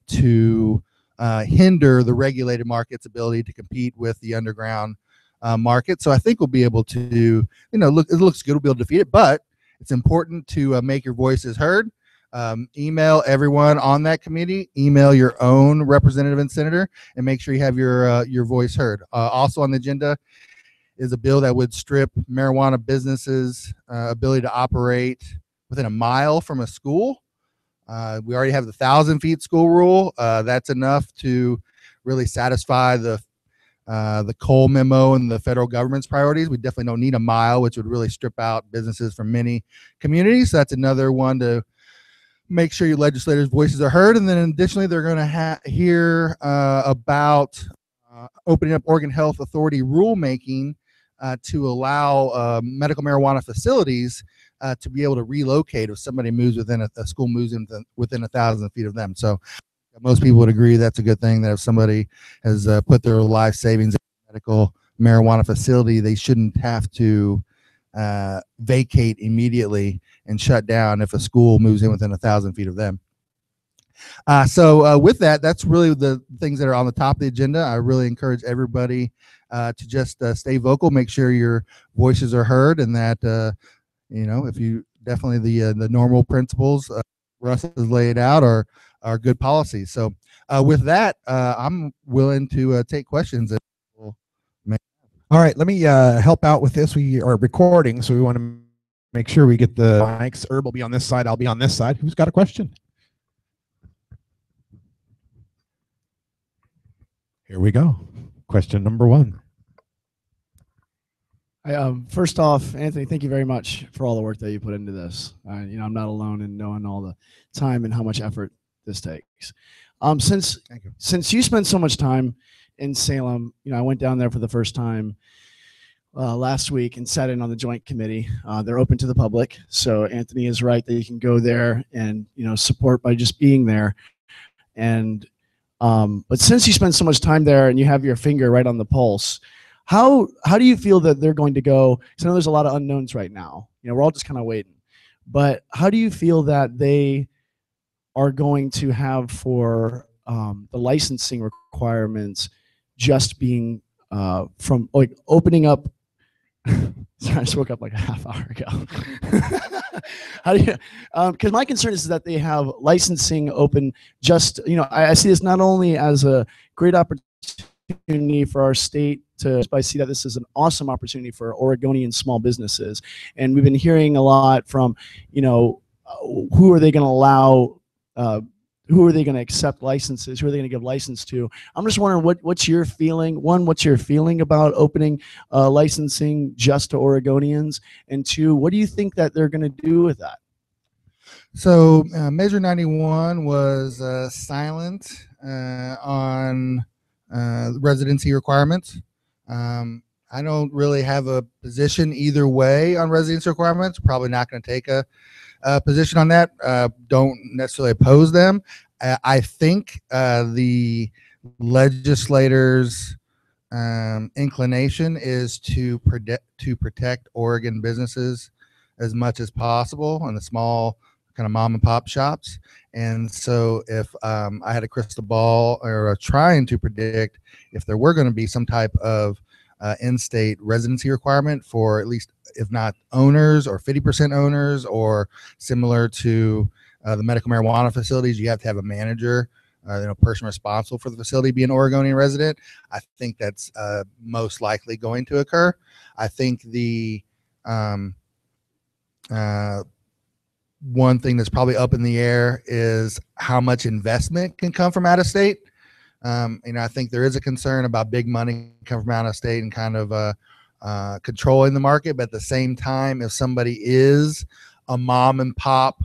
to hinder the regulated market's ability to compete with the underground market. So I think we'll be able to, it looks good. We'll be able to defeat it, but it's important to make your voices heard. Email everyone on that committee, email your own representative and senator, and make sure you have your voice heard. Also on the agenda is a bill that would strip marijuana businesses ability to operate within a mile from a school. We already have the 1,000 feet school rule. That's enough to really satisfy the Cole memo and the federal government's priorities. We definitely don't need a mile, which would really strip out businesses from many communities. So that's another one to make sure your legislators' voices are heard. And then additionally, they're going to hear about opening up Oregon Health Authority rulemaking to allow medical marijuana facilities to be able to relocate if somebody moves within a school moves within 1,000 feet of them. So most people would agree that's a good thing, that if somebody has put their life savings in a medical marijuana facility, they shouldn't have to vacate immediately and shut down if a school moves in within 1,000 feet of them. So with that, that's really the things that are on the top of the agenda. I really encourage everybody to just stay vocal, make sure your voices are heard, and that if you definitely the normal principles Russ has laid out are good policies. So with that, I'm willing to take questions.
All right, let me help out with this. We are recording, so we want to make sure we get the mics. Herb will be on this side. I'll be on this side. Who's got a question? Here we go. Question number one.
First off, Anthony, thank you very much for all the work that you put into this. I'm not alone in knowing all the time and how much effort this takes. Since you spent so much time in Salem, I went down there for the first time last week and sat in on the joint committee. They're open to the public, so Anthony is right that you can go there and support by just being there. And but since you spend so much time there and you have your finger right on the pulse, how do you feel that they're going to go? Because I know there's a lot of unknowns right now. We're all just kind of waiting. But how do you feel that they are going to have for the licensing requirements just being from like opening up? Sorry, I just woke up like a half hour ago. How do you? Because my concern is that they have licensing open. Just I see this not only as a great opportunity for our state but I see that this is an awesome opportunity for Oregonian small businesses. And we've been hearing a lot from who are they going to allow? Who are they going to accept licenses? Who are they going to give license to? I'm just wondering what's your feeling? One, what's your feeling about opening licensing just to Oregonians? And two, what do you think that they're going to do with that?
So Measure 91 was silent on residency requirements. I don't really have a position either way on residency requirements. Probably not going to take a position on that. Don't necessarily oppose them. I think the legislators' inclination is to protect Oregon businesses as much as possible and the small kind of mom and pop shops. And so if I had a crystal ball or trying to predict if there were going to be some type of in-state residency requirement for at least, if not owners or 50% owners, or similar to the medical marijuana facilities, you have to have a manager, person responsible for the facility be an Oregonian resident. I think that's most likely going to occur. I think the one thing that's probably up in the air is how much investment can come from out of state. I think there is a concern about big money come from out of state and kind of controlling the market, but at the same time, if somebody is a mom and pop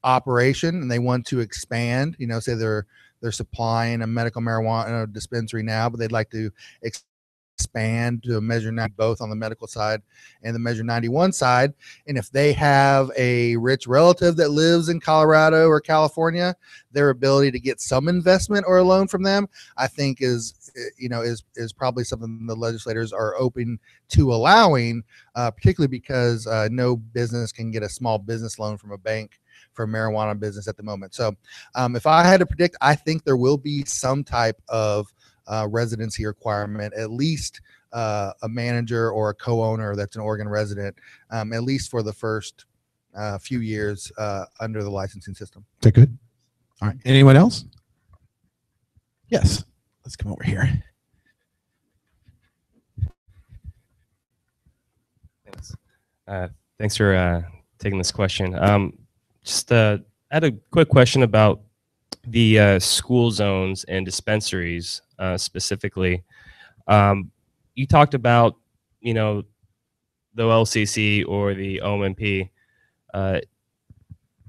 operation and they want to expand, you know, say they're supplying a medical marijuana dispensary now, but they'd like to expand to a Measure 90, both on the medical side and the Measure 91 side. And if they have a rich relative that lives in Colorado or California, their ability to get some investment or a loan from them, I think is probably something the legislators are open to allowing, particularly because no business can get a small business loan from a bank for a marijuana business at the moment. So if I had to predict, I think there will be some type of residency requirement, at least a manager or a co-owner that's an Oregon resident, at least for the first few years under the licensing system.
Is that good? All right. Anyone else? Yes. Let's come over here.
Thanks for taking this question. I had a quick question about the school zones and dispensaries specifically. You talked about, you know, the LCC or the OMP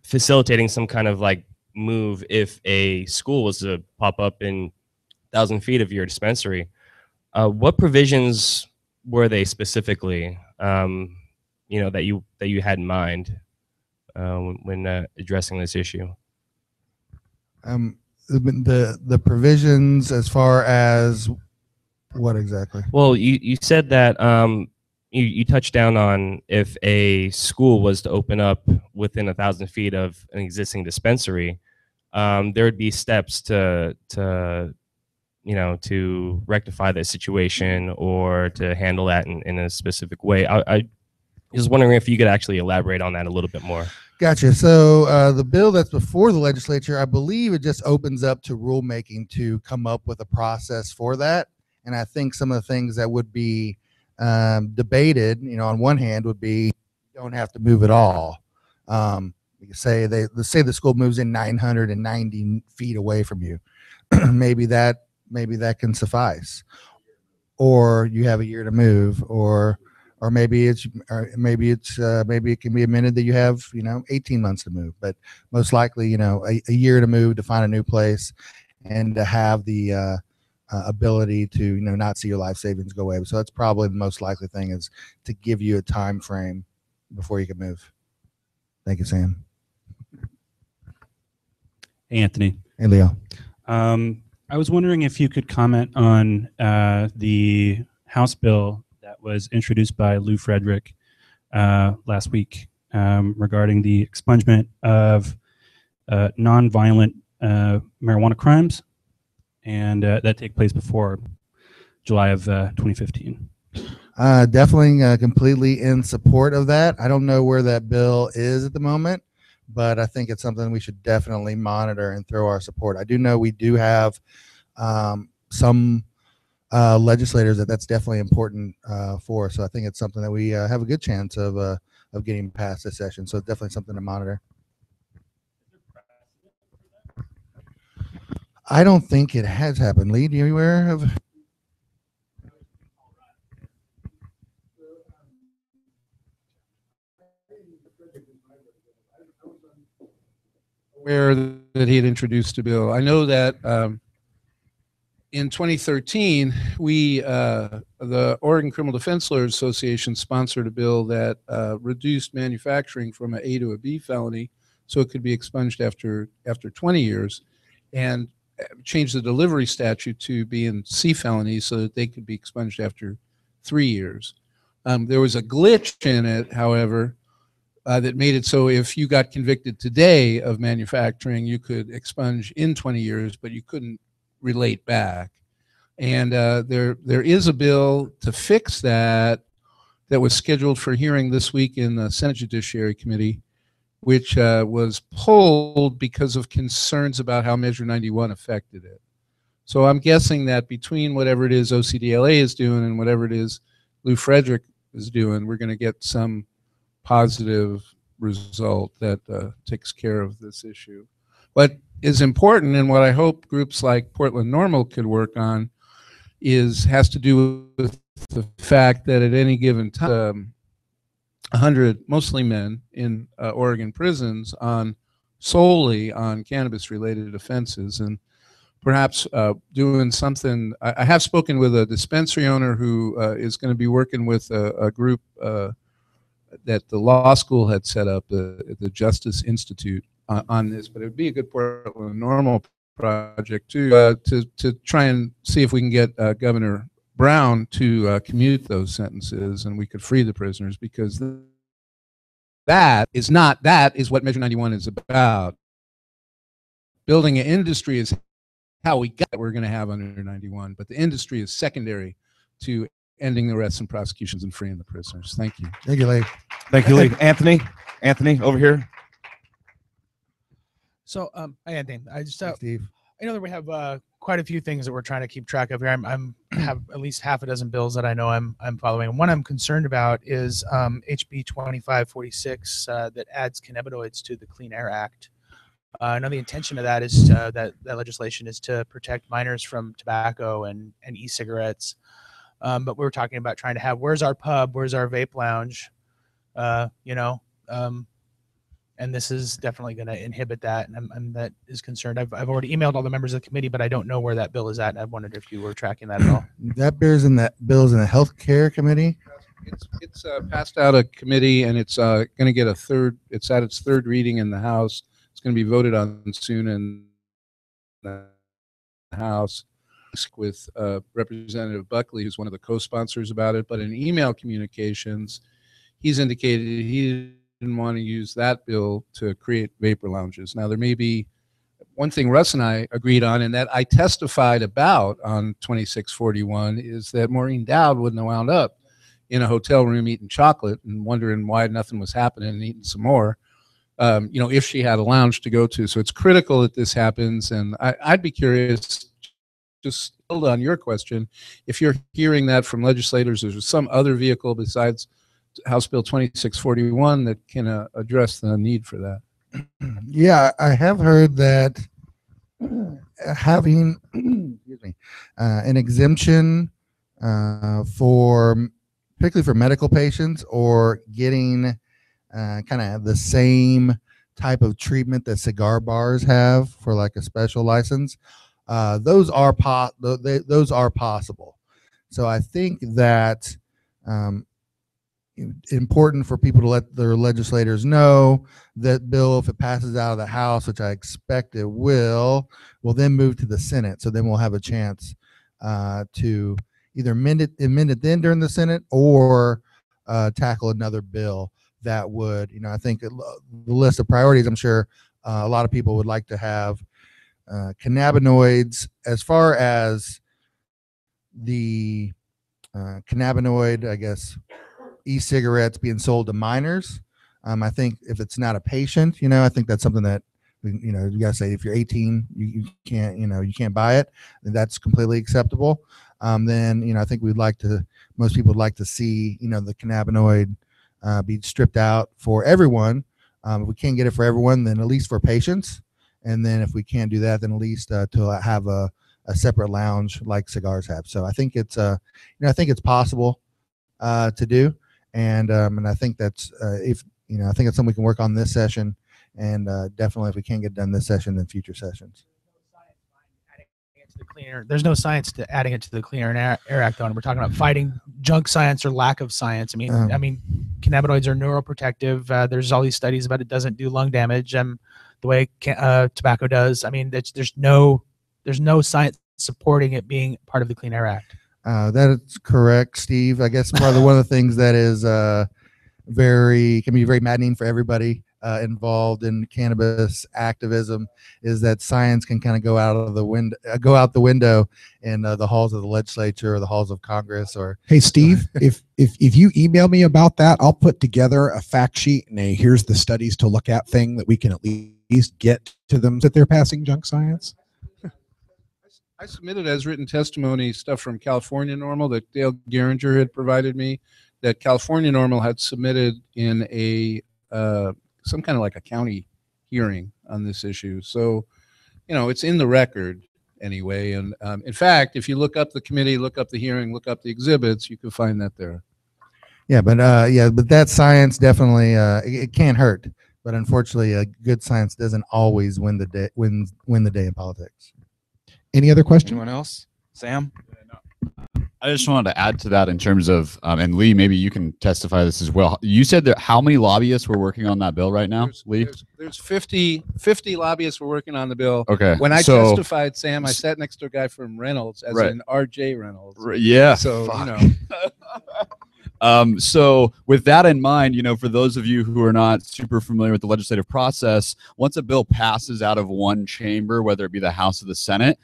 facilitating some kind of like move if a school was to pop up in 1,000 feet of your dispensary. What provisions were they specifically, you know, that you had in mind when addressing this issue?
The provisions as far as what exactly?
Well, you said that you touched down on if a school was to open up within 1,000 feet of an existing dispensary, there would be steps to you know, to rectify the situation or to handle that in a specific way. I was wondering if you could actually elaborate on that a little bit more.
Gotcha. So the bill that's before the legislature, I believe it just opens up to rulemaking to come up with a process for that. And I think some of the things that would be debated, you know, on one hand would be you don't have to move at all. You say let's say the school moves in 990 feet away from you. maybe that can suffice, or you have a year to move, or maybe it can be amended that you have, you know, 18 months to move, but most likely, you know, a year to move to find a new place and to have the ability to, you know, not see your life savings go away. So that's probably the most likely thing, is to give you a time frame before you can move. Thank you, Sam.
Hey, Anthony.
Hey, Leo.
I was wondering if you could comment on the House bill that was introduced by Lou Frederick last week regarding the expungement of nonviolent marijuana crimes, and that take place before July of 2015.
Definitely completely in support of that. I don't know where that bill is at the moment, but I think it's something we should definitely monitor and throw our support. I do know we do have some legislators that's definitely important for. So I think it's something that we have a good chance of getting past this session. So it's definitely something to monitor. I don't think it has happened. Lee, are you aware of?
Aware that he had introduced a bill. I know that in 2013, the Oregon Criminal Defense Lawyers Association sponsored a bill that reduced manufacturing from an A to a B felony, so it could be expunged after 20 years, and changed the delivery statute to be in C felonies so that they could be expunged after 3 years. There was a glitch in it, however, that made it so if you got convicted today of manufacturing, you could expunge in 20 years, but you couldn't relate back. And there is a bill to fix that was scheduled for hearing this week in the Senate Judiciary Committee, which was pulled because of concerns about how Measure 91 affected it. So I'm guessing that between whatever it is OCDLA is doing and whatever it is Lou Frederick is doing, we're going to get some positive result that takes care of this issue. What is important, and what I hope groups like Portland NORML could work on, has to do with the fact that at any given time, 100 mostly men in Oregon prisons solely on cannabis-related offenses, and perhaps doing something. I have spoken with a dispensary owner who is going to be working with a group that the law school had set up, the Justice Institute, on this. But it would be a good Portland NORML project to try and see if we can get Governor Brown to commute those sentences, and we could free the prisoners, because that is what Measure 91 is about. Building an industry is how we got what we're going to have under 91, but the industry is secondary to ending the arrests and prosecutions and freeing the prisoners. Thank you.
Thank you, Lee.
Thank you, Lee. Anthony, over here.
So, hi, Anthony. I just
Steve.
I know that we have quite a few things that we're trying to keep track of here. I'm have at least half a dozen bills that I know I'm following. And one I'm concerned about is HB 2546 that adds cannabinoids to the Clean Air Act. I know the intention of that is that legislation is to protect minors from tobacco and e-cigarettes. But we were talking about trying to have, where's our pub, where's our vape lounge, and this is definitely going to inhibit that, and I'm that is concerned. I've already emailed all the members of the committee, but I don't know where that bill is at, and I wondered if you were tracking that at all.
That bill's in the healthcare committee.
It's passed out of committee, and it's going to get it's at its third reading in the House. It's going to be voted on soon in the House with Representative Buckley, who's one of the co-sponsors about it. But in email communications, he's indicated he didn't want to use that bill to create vapor lounges. Now, there may be one thing Russ and I agreed on, and that I testified about on 2641, is that Maureen Dowd wouldn't have wound up in a hotel room eating chocolate and wondering why nothing was happening and eating some more, if she had a lounge to go to. So it's critical that this happens, and I'd be curious, just build on your question, if you're hearing that from legislators, is there some other vehicle besides House Bill 2641 that can address the need for that?
Yeah, I have heard that having an exemption particularly for medical patients, or getting kind of the same type of treatment that cigar bars have for like a special license, those are possible. So I think that important for people to let their legislators know that bill, if it passes out of the House, which I expect it will then move to the Senate. So then we'll have a chance to either amend it then during the Senate, or tackle another bill that would, I think the list of priorities, I'm sure a lot of people would like to have cannabinoids. As far as the cannabinoid, I guess, e-cigarettes being sold to minors, I think if it's not a patient, I think that's something that you gotta say, if you're 18, you can't, you can't buy it. That's completely acceptable. Then I think most people would like to see the cannabinoid be stripped out for everyone. If we can't get it for everyone, then at least for patients. And then if we can't do that, then at least to have a separate lounge like cigars have. So I think it's I think it's possible to do. And I think that's I think it's something we can work on this session, and definitely if we can't get done this session, then future sessions.
There's no science to adding it to the Clean Air Act. We're talking about fighting junk science or lack of science. I mean, cannabinoids are neuroprotective. There's all these studies about it doesn't do lung damage, the way tobacco does. I mean, there's no science supporting it being part of the Clean Air Act.
That is correct, Steve. I guess probably one of the things that is can be very maddening for everybody involved in cannabis activism is that science can kind of go out the window in the halls of the legislature or the halls of Congress. Or
hey, Steve, if you email me about that, I'll put together a fact sheet and here's the studies to look at thing that we can at least get to them that they're passing junk science.
I submitted as written testimony stuff from California NORML that Dale Geringer had provided me, that California NORML had submitted in a some kind of like a county hearing on this issue. So, it's in the record, anyway. And in fact, if you look up the committee, look up the hearing, look up the exhibits, you can find that there.
Yeah, but that science definitely it can't hurt. But unfortunately, good science doesn't always win the day in politics.
Any other question?
Anyone else? Sam?
I just wanted to add to that in terms of, and Lee, maybe you can testify this as well. You said that how many lobbyists were working on that bill right now, Lee?
There's 50 lobbyists were working on the bill.
Okay.
When I testified, Sam, I sat next to a guy from Reynolds, as in R.J. Reynolds.
Yeah.
So,
so with that in mind, for those of you who are not super familiar with the legislative process, once a bill passes out of one chamber, whether it be the House or the Senate,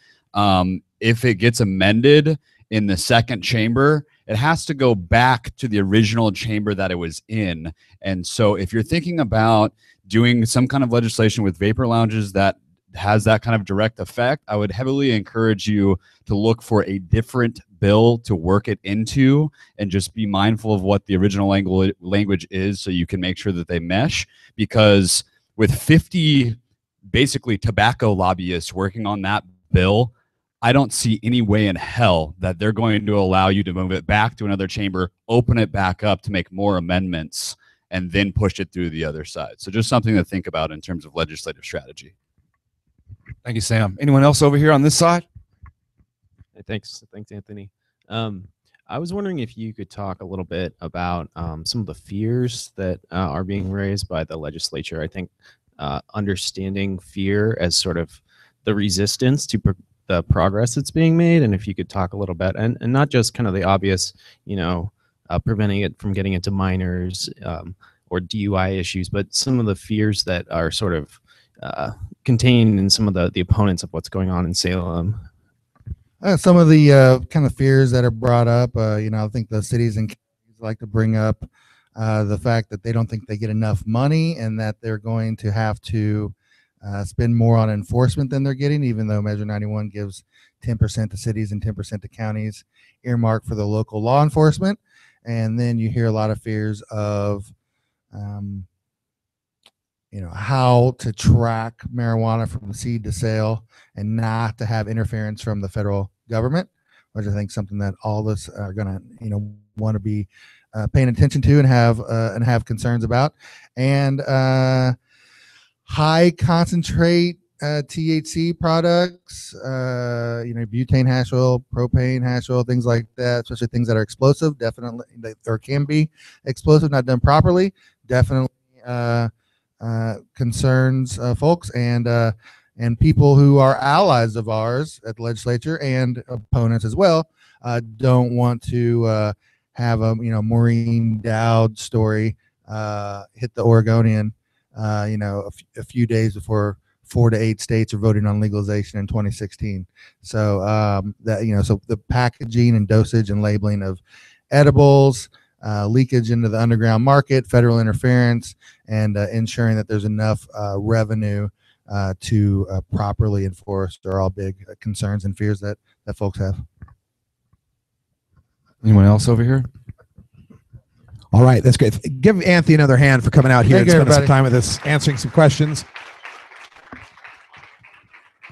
if it gets amended in the second chamber, it has to go back to the original chamber that it was in. And so if you're thinking about doing some kind of legislation with vapor lounges that has that kind of direct effect, I would heavily encourage you to look for a different bill to work it into, and just be mindful of what the original language is so you can make sure that they mesh. Because with 50 basically tobacco lobbyists working on that bill, I don't see any way in hell that they're going to allow you to move it back to another chamber, open it back up to make more amendments, and then push it through the other side. So just something to think about in terms of legislative strategy.
Thank you, Sam. Anyone else over here on this side?
Hey, thanks, Anthony. I was wondering if you could talk a little bit about some of the fears that are being raised by the legislature. I think understanding fear as sort of the resistance to the progress that's being made, and if you could talk a little bit, and not just kind of the obvious, preventing it from getting into minors or DUI issues, but some of the fears that are sort of contained in some of the opponents of what's going on in Salem.
Some of the kind of fears that are brought up, I think the cities and counties like to bring up the fact that they don't think they get enough money, and that they're going to have to spend more on enforcement than they're getting, even though Measure 91 gives 10% to cities and 10% to counties earmarked for the local law enforcement. And then you hear a lot of fears of, how to track marijuana from seed to sale and not to have interference from the federal government, which I think is something that all of us are going to, want to be paying attention to and have concerns about. And high concentrate THC products, butane hash oil, propane hash oil, things like that, especially things that are explosive, definitely, or can be explosive, not done properly, definitely concerns folks, and people who are allies of ours at the legislature and opponents as well don't want to have a Maureen Dowd story hit the Oregonian a few days before 4 to 8 states are voting on legalization in 2016. So so the packaging and dosage and labeling of edibles, leakage into the underground market, federal interference, and ensuring that there's enough revenue to properly enforce are all big concerns and fears that folks have.
Anyone else over here?
All right, that's great. Give Anthony another hand for coming out here and spending some time with us, answering some questions.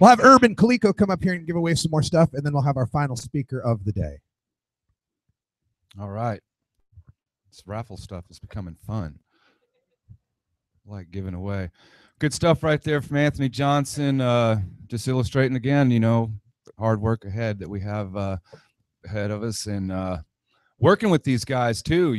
We'll have Urban Coleco come up here and give away some more stuff, and then we'll have our final speaker of the day.
All right. This raffle stuff is becoming fun. I like giving away. Good stuff right there from Anthony Johnson. Just illustrating again, the hard work ahead that we have ahead of us, and working with these guys too.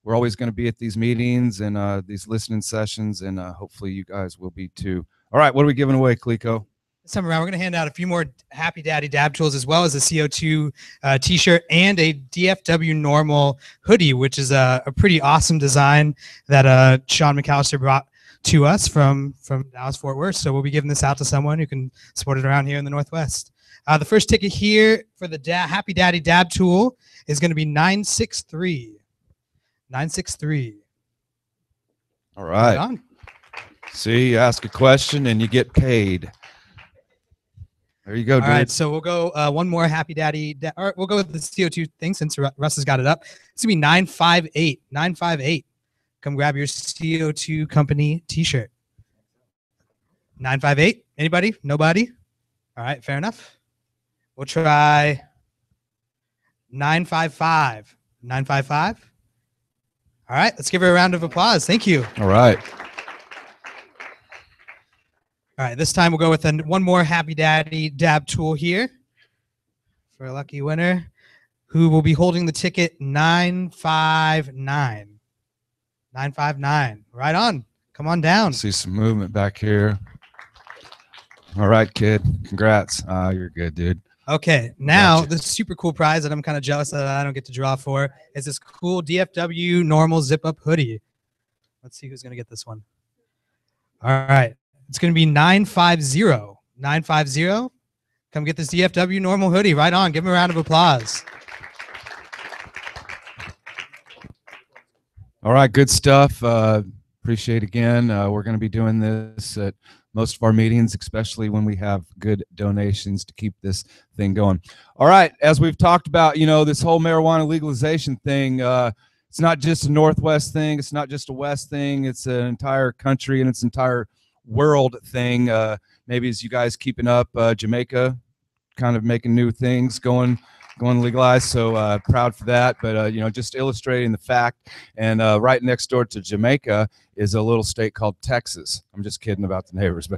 We're always going to be at these meetings and these listening sessions, and hopefully you guys will be too. All right, what are we giving away, Coleco?
This time around, we're going to hand out a few more Happy Daddy dab tools, as well as a CO2 t-shirt and a DFW NORML hoodie, which is a pretty awesome design that Shaun McAlister brought to us from Dallas-Fort Worth. So we'll be giving this out to someone who can support it around here in the Northwest. The first ticket here for the Happy Daddy dab tool is going to be 963. 963.
All right.
On.
See, you ask a question and you get paid. There you go, dude.
All right, so we'll go one more Happy Daddy. Or we'll go with the CO2 thing since Russ has got it up. It's going to be 958. 958. Come grab your CO2 company t-shirt. 958. Anybody? Nobody? All right, fair enough. We'll try 955. 955. All right, let's give her a round of applause. Thank you.
All right.
All right, this time we'll go with one more Happy Daddy dab tool here for a lucky winner who will be holding the ticket 959. 959. Right on. Come on down.
See some movement back here. All right, kid. Congrats. You're good, dude.
Okay, now
Gotcha.
the super cool prize that I'm kind of jealous that I don't get to draw for is this cool DFW normal zip-up hoodie. Let's see who's going to get this one. All right. It's going to be 950. 950. Come get this DFW normal hoodie. Right on. Give him a round of applause.
All right, good stuff. Appreciate again. We're going to be doing this at most of our meetings, especially when we have good donations to keep this thing going. All right, as we've talked about, you know, this whole marijuana legalization thing, it's not just a Northwest thing. It's not just a West thing. It's an entire country and its entire world thing. Maybe as you guys keeping up, Jamaica kind of making new things going legalized, so proud for that. But you know, just illustrating the fact. And right next door to Jamaica is a little state called Texas. I'm just kidding about the neighbors,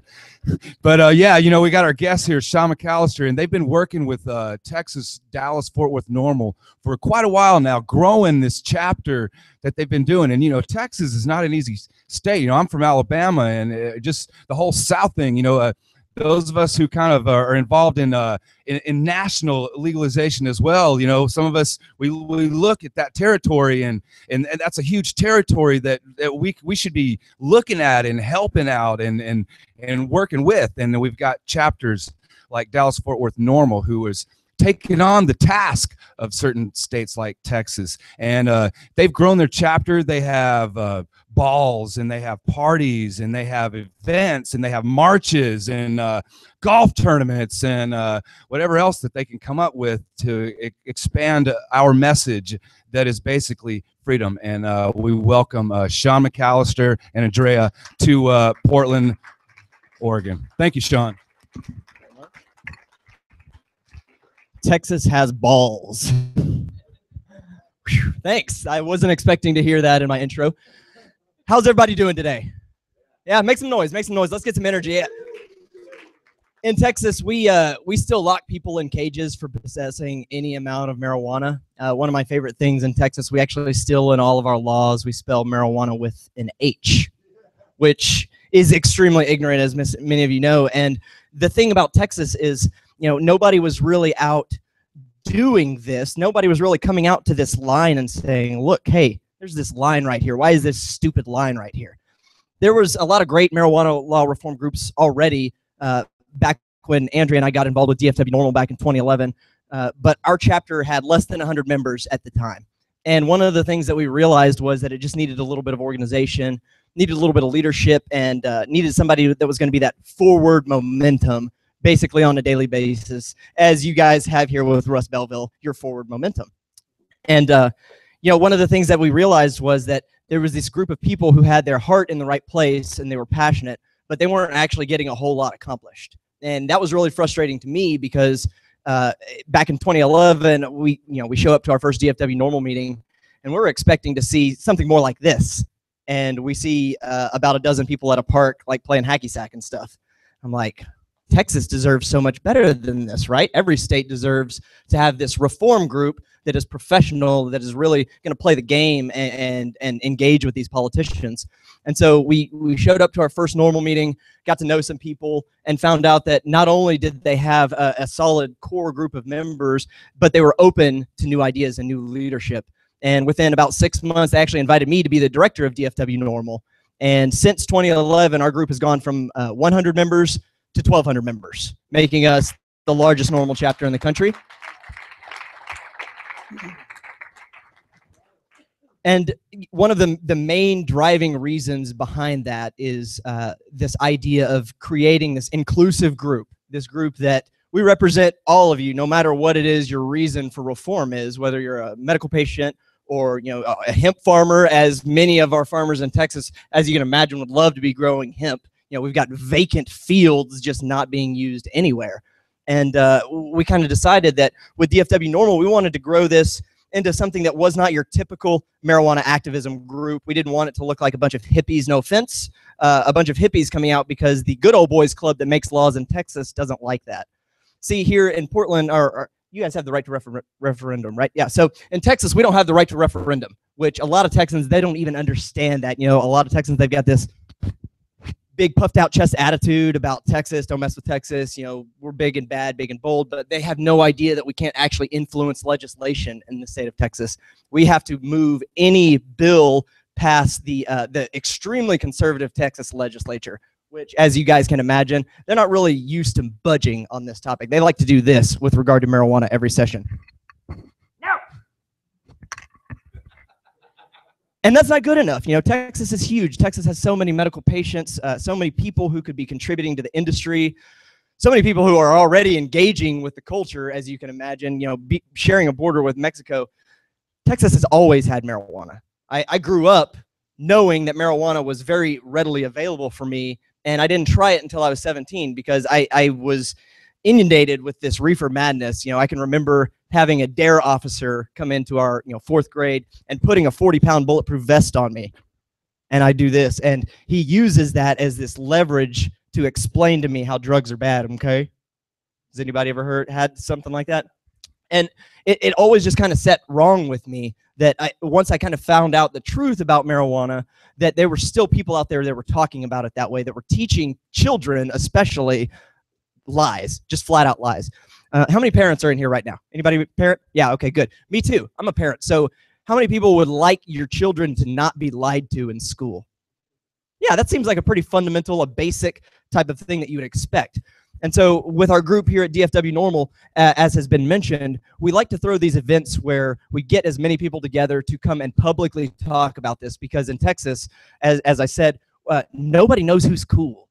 but yeah, you know, we got our guest here, Shaun McAlister, and they've been working with Texas, Dallas, Fort Worth NORML for quite a while now, growing this chapter that they've been doing. And you know, Texas is not an easy state. You know, I'm from Alabama, and just the whole South thing. You know, those of us who kind of are involved in national legalization as well, you know, some of us we look at that territory and that's a huge territory that we should be looking at and helping out and working with. And we've got chapters like Dallas Fort Worth NORML, who is taking on the task of certain states like Texas, and they've grown their chapter. They have balls, and they have parties, and they have events, and they have marches and golf tournaments and whatever else that they can come up with to expand our message that is basically freedom. And we welcome Shaun McAlister and Andrea to Portland, Oregon. Thank you, Shaun.
Texas has balls. Whew, thanks. I wasn't expecting to hear that in my intro. How's everybody doing today? Yeah, make some noise. Make some noise. Let's get some energy. Yeah. In Texas, we still lock people in cages for possessing any amount of marijuana. One of my favorite things in Texas, we actually still in all of our laws, we spell marijuana with an H, which is extremely ignorant, as many of you know. And the thing about Texas is, you know, nobody was really out doing this. Nobody was really coming out to this line and saying, look, hey, there's this line right here. Why is this stupid line right here? There was a lot of great marijuana law reform groups already back when Andrea and I got involved with DFW NORML back in 2011. But our chapter had less than 100 members at the time. And one of the things that we realized was that it just needed a little bit of organization, needed a little bit of leadership, and needed somebody that was going to be that forward momentum basically on a daily basis, as you guys have here with Russ Belville, your forward momentum. And you know, one of the things that we realized was that there was this group of people who had their heart in the right place and they were passionate, but they weren't actually getting a whole lot accomplished. And that was really frustrating to me because back in 2011, we show up to our first DFW NORML meeting and we're expecting to see something more like this. And we see about a dozen people at a park like playing hacky sack and stuff. I'm like, Texas deserves so much better than this, right? Every state deserves to have this reform group that is professional, that is really going to play the game and engage with these politicians. And so we showed up to our first NORML meeting, got to know some people, and found out that not only did they have a solid core group of members, but they were open to new ideas and new leadership. And within about 6 months, they actually invited me to be the director of DFW NORML. And since 2011, our group has gone from 100 members to 1,200 members, making us the largest NORML chapter in the country. And one of the main driving reasons behind that is this idea of creating this inclusive group, this group that we represent all of you, no matter what it is your reason for reform is, whether you're a medical patient or a hemp farmer, as many of our farmers in Texas, as you can imagine, would love to be growing hemp. We've got vacant fields just not being used anywhere. And we kind of decided that with DFW NORML, we wanted to grow this into something that was not your typical marijuana activism group. We didn't want it to look like a bunch of hippies, no offense, a bunch of hippies coming out because the good old boys club that makes laws in Texas doesn't like that. See, here in Portland, you guys have the right to referendum, right? Yeah, so in Texas, we don't have the right to referendum, which a lot of Texans, they don't even understand that. You know, a lot of Texans, they've got this big puffed out chest attitude about Texas, don't mess with Texas, you know, we're big and bad, big and bold, but they have no idea that we can't actually influence legislation in the state of Texas. We have to move any bill past the extremely conservative Texas legislature, which, as you guys can imagine, they're not really used to budging on this topic. They like to do this with regard to marijuana every session. And that's not good enough. You know, Texas is huge. Texas has so many medical patients, so many people who could be contributing to the industry, so many people who are already engaging with the culture, as you can imagine, you know, sharing a border with Mexico. Texas has always had marijuana. I grew up knowing that marijuana was very readily available for me, and I didn't try it until I was 17 because I was inundated with this reefer madness. You know, I can remember having a DARE officer come into our, you know, 4th grade and putting a 40-pound bulletproof vest on me. And I do this, and he uses that as this leverage to explain to me how drugs are bad, okay? Has anybody ever had something like that? And it always just kind of set wrong with me that once I kind of found out the truth about marijuana, that there were still people out there that were talking about it that way, that were teaching children especially lies, just flat out lies. How many parents are in here right now? Anybody parent? Yeah, okay, good. Me too. I'm a parent. So how many people would like your children to not be lied to in school? Yeah, that seems like a pretty fundamental, a basic type of thing that you would expect. And so with our group here at DFW NORML, as has been mentioned, we like to throw these events where we get as many people together to come and publicly talk about this, because in Texas, as I said, nobody knows who's cool.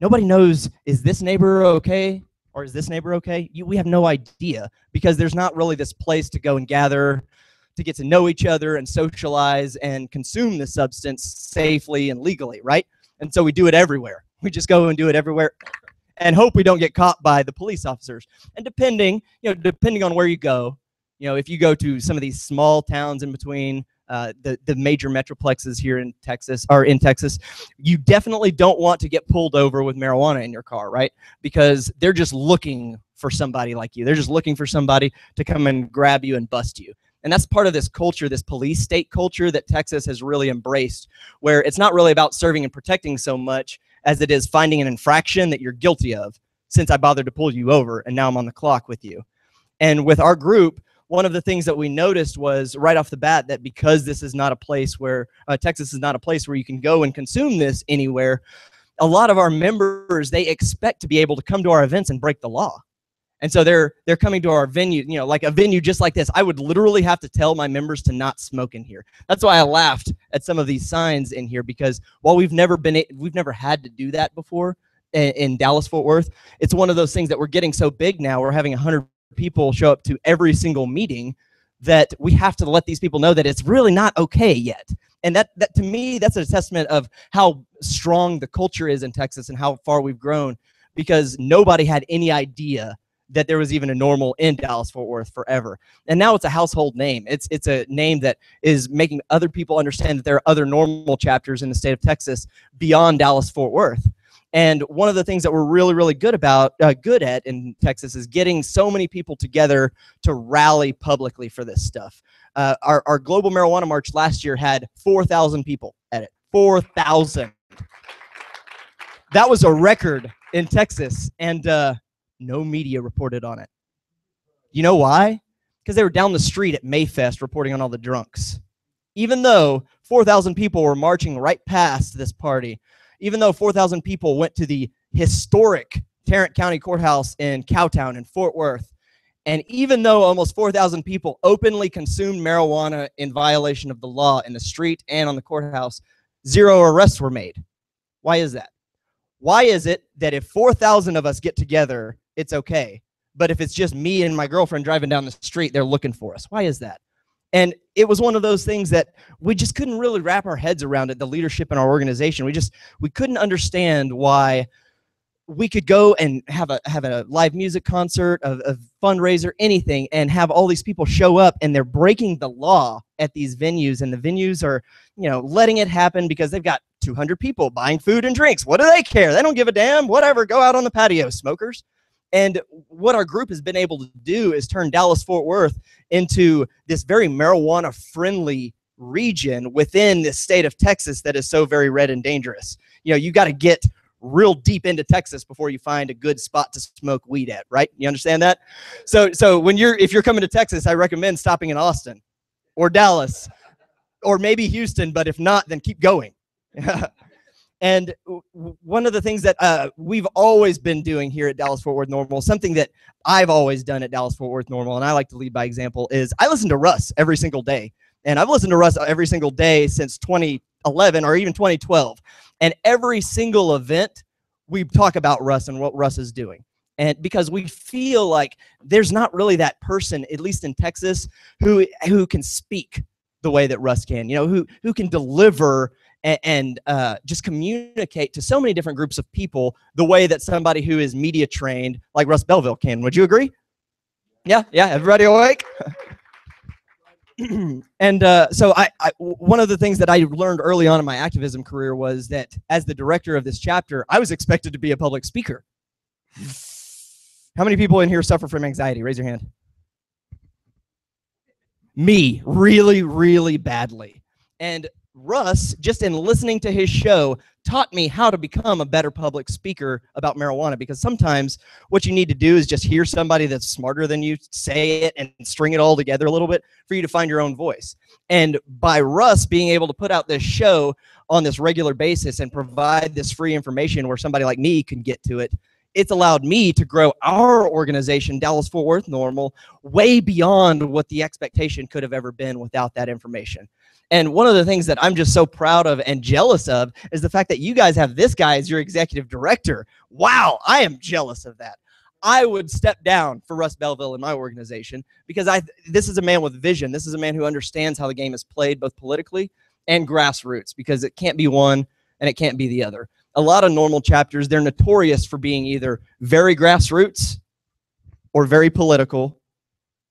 Nobody knows, is this neighbor okay? Or is this neighbor okay? We have no idea, because there's not really this place to go and gather, to get to know each other and socialize and consume the substance safely and legally, right? And so we do it everywhere. We just go and do it everywhere and hope we don't get caught by the police officers. And depending on where you go, you know, if you go to some of these small towns in between the major metroplexes here in Texas, you definitely don't want to get pulled over with marijuana in your car, right? Because they're just looking for somebody like you. They're just looking for somebody to come and grab you and bust you. And that's part of this culture, this police state culture that Texas has really embraced, where it's not really about serving and protecting so much as it is finding an infraction that you're guilty of, since I bothered to pull you over and now I'm on the clock with you. And with our group, one of the things that we noticed was right off the bat that because this is not a place where, Texas is not a place where you can go and consume this anywhere, a lot of our members, they expect to be able to come to our events and break the law. And so they're coming to our venue, you know, like a venue just like this. I would literally have to tell my members to not smoke in here. That's why I laughed at some of these signs in here, because while we've never had to do that before in Dallas-Fort Worth, it's one of those things that we're getting so big now. We're having 100 people show up to every single meeting that we have to let these people know that it's really not okay yet. And that to me, that's a testament of how strong the culture is in Texas and how far we've grown, because nobody had any idea that there was even a NORML in Dallas-Fort Worth forever. And now it's a household name. It's a name that is making other people understand that there are other NORML chapters in the state of Texas beyond Dallas-Fort Worth. And one of the things that we're really, really good at in Texas is getting so many people together to rally publicly for this stuff. Our Global Marijuana March last year had 4,000 people at it. 4,000. That was a record in Texas, and no media reported on it. You know why? Because they were down the street at Mayfest reporting on all the drunks. Even though 4,000 people were marching right past this party, even though 4,000 people went to the historic Tarrant County Courthouse in Cowtown in Fort Worth, and even though almost 4,000 people openly consumed marijuana in violation of the law in the street and on the courthouse, 0 arrests were made. Why is that? Why is it that if 4,000 of us get together, it's okay, but if it's just me and my girlfriend driving down the street, they're looking for us? Why is that? And it was one of those things that we just couldn't really wrap our heads around it, the leadership in our organization. We couldn't understand why we could go and have a live music concert, a fundraiser, anything, and have all these people show up, and they're breaking the law at these venues, and the venues are, you know, letting it happen because they've got 200 people buying food and drinks. What do they care? They don't give a damn. Whatever. Go out on the patio, smokers. And what our group has been able to do is turn Dallas-Fort Worth into this very marijuana-friendly region within the state of Texas that is so very red and dangerous. You know, you got to get real deep into Texas before you find a good spot to smoke weed at, right? You understand that? So if you're coming to Texas, I recommend stopping in Austin or Dallas or maybe Houston, but if not, then keep going. And one of the things that we've always been doing here at Dallas-Fort Worth NORML, something that I've always done at Dallas-Fort Worth NORML, and I like to lead by example, is I listen to Russ every single day. And I've listened to Russ every single day since 2011 or even 2012. And every single event, we talk about Russ and what Russ is doing. And because we feel like there's not really that person, at least in Texas, who can speak the way that Russ can, you know, who can deliver and just communicate to so many different groups of people the way that somebody who is media trained like Russ Belville can. Would you agree? Yeah, everybody awake? And so one of the things that I learned early on in my activism career was that as the director of this chapter, I was expected to be a public speaker. How many people in here suffer from anxiety? Raise your hand. Me, really, really badly. And Russ, just in listening to his show, taught me how to become a better public speaker about marijuana, because sometimes what you need to do is just hear somebody that's smarter than you say it and string it all together a little bit for you to find your own voice. And by Russ being able to put out this show on this regular basis and provide this free information where somebody like me can get to it, it's allowed me to grow our organization, Dallas-Fort Worth NORML, way beyond what the expectation could have ever been without that information. And one of the things that I'm just so proud of and jealous of is the fact that you guys have this guy as your executive director. Wow, I am jealous of that. I would step down for Russ Belville in my organization because this is a man with vision. This is a man who understands how the game is played both politically and grassroots, because it can't be one and it can't be the other. A lot of NORML chapters, they're notorious for being either very grassroots or very political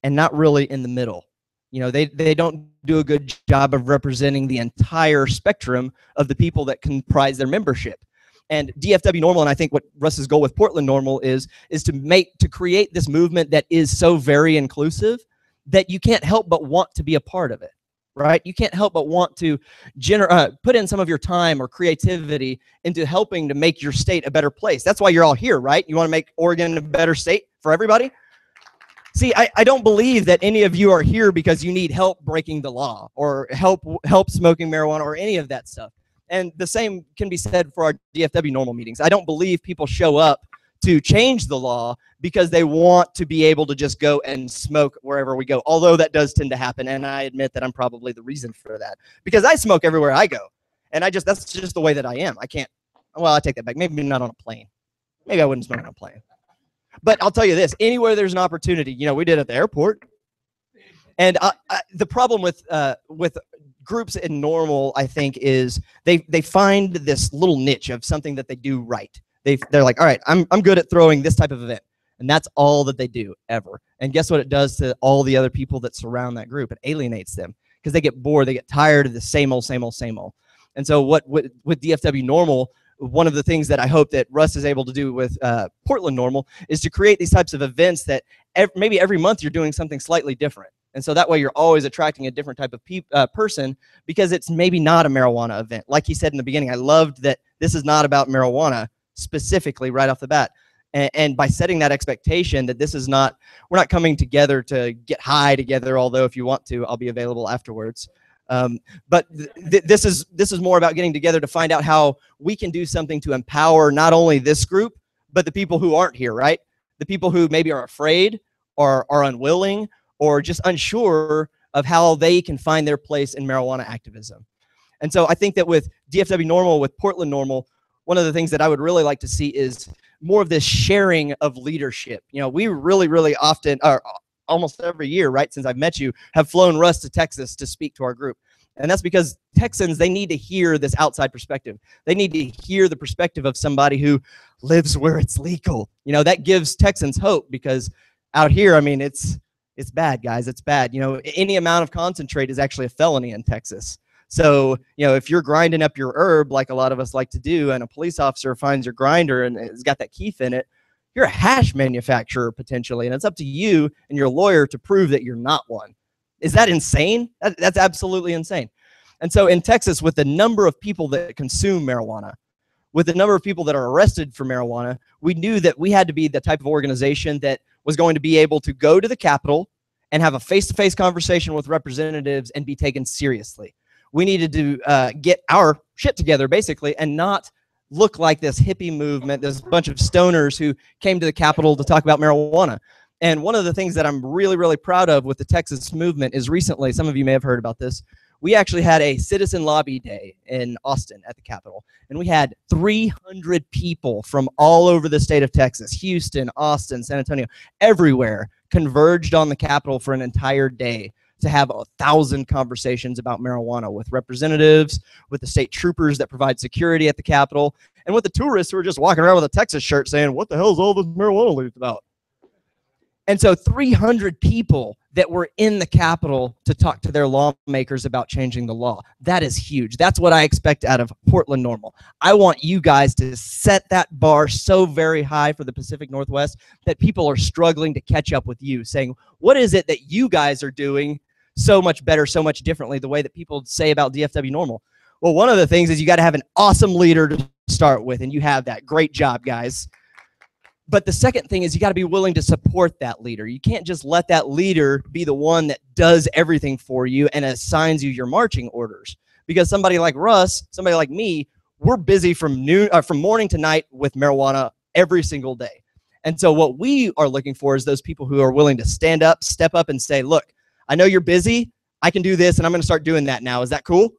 and not really in the middle. You know, they don't do a good job of representing the entire spectrum of the people that comprise their membership. And DFW NORML, and I think what Russ's goal with Portland NORML is to create this movement that is so very inclusive that you can't help but want to be a part of it, right? You can't help but want to put in some of your time or creativity into helping to make your state a better place. That's why you're all here, right? You want to make Oregon a better state for everybody? See, I don't believe that any of you are here because you need help breaking the law or help smoking marijuana or any of that stuff. And the same can be said for our DFW NORML meetings. I don't believe people show up to change the law because they want to be able to just go and smoke wherever we go, although that does tend to happen, and I admit that I'm probably the reason for that, because I smoke everywhere I go, and that's just the way that I am. I can't, well, I take that back. Maybe not on a plane. Maybe I wouldn't smoke on a plane. But I'll tell you this, anywhere there's an opportunity, you know, we did at the airport. And the problem with groups in NORML, I think, is they find this little niche of something that they do right. They're like, all right, I'm good at throwing this type of event. And that's all that they do ever. And guess what it does to all the other people that surround that group? It alienates them because they get bored. They get tired of the same old, same old, same old. And so with DFW NORML, one of the things that I hope that Russ is able to do with Portland NORML is to create these types of events that maybe every month you're doing something slightly different. And so that way you're always attracting a different type of person, because it's maybe not a marijuana event. Like he said in the beginning, I loved that this is not about marijuana specifically right off the bat. And by setting that expectation that this is not, we're not coming together to get high together, although if you want to, I'll be available afterwards. But this is more about getting together to find out how we can do something to empower not only this group, but the people who aren't here, right? The people who maybe are afraid or are unwilling or just unsure of how they can find their place in marijuana activism. And so I think that with DFW NORML, with Portland NORML, one of the things that I would really like to see is more of this sharing of leadership. You know, we really, really often, or almost every year, right, since I've met you, have flown Russ to Texas to speak to our group. And that's because Texans, they need to hear this outside perspective. They need to hear the perspective of somebody who lives where it's legal. You know, that gives Texans hope, because out here, I mean, it's bad, guys. It's bad. You know, any amount of concentrate is actually a felony in Texas. So, you know, if you're grinding up your herb like a lot of us like to do, and a police officer finds your grinder and it's got that keef in it, you're a hash manufacturer potentially, and it's up to you and your lawyer to prove that you're not one. Is that insane? That's absolutely insane. And so in Texas, with the number of people that consume marijuana, with the number of people that are arrested for marijuana, we knew that we had to be the type of organization that was going to be able to go to the Capitol and have a face-to-face conversation with representatives and be taken seriously. We needed to get our shit together, basically, and not look like this hippie movement, this bunch of stoners who came to the Capitol to talk about marijuana. And one of the things that I'm really, really proud of with the Texas movement is recently, some of you may have heard about this, we actually had a citizen lobby day in Austin at the Capitol. And we had 300 people from all over the state of Texas, Houston, Austin, San Antonio, everywhere, converged on the Capitol for an entire day to have 1,000 conversations about marijuana with representatives, with the state troopers that provide security at the Capitol, and with the tourists who are just walking around with a Texas shirt saying, what the hell is all this marijuana leaf about? And so 300 people that were in the Capitol to talk to their lawmakers about changing the law. That is huge. That's what I expect out of Portland NORML. I want you guys to set that bar so very high for the Pacific Northwest that people are struggling to catch up with you, saying, what is it that you guys are doing so much better, so much differently, the way that people say about DFW NORML? Well, one of the things is you got to have an awesome leader to start with, and you have that. Great job, guys. But the second thing is you got to be willing to support that leader. You can't just let that leader be the one that does everything for you and assigns you your marching orders. Because somebody like Russ, somebody like me, we're busy from morning to night with marijuana every single day. And so what we are looking for is those people who are willing to stand up, step up, and say, look, I know you're busy. I can do this, and I'm going to start doing that now. Is that cool?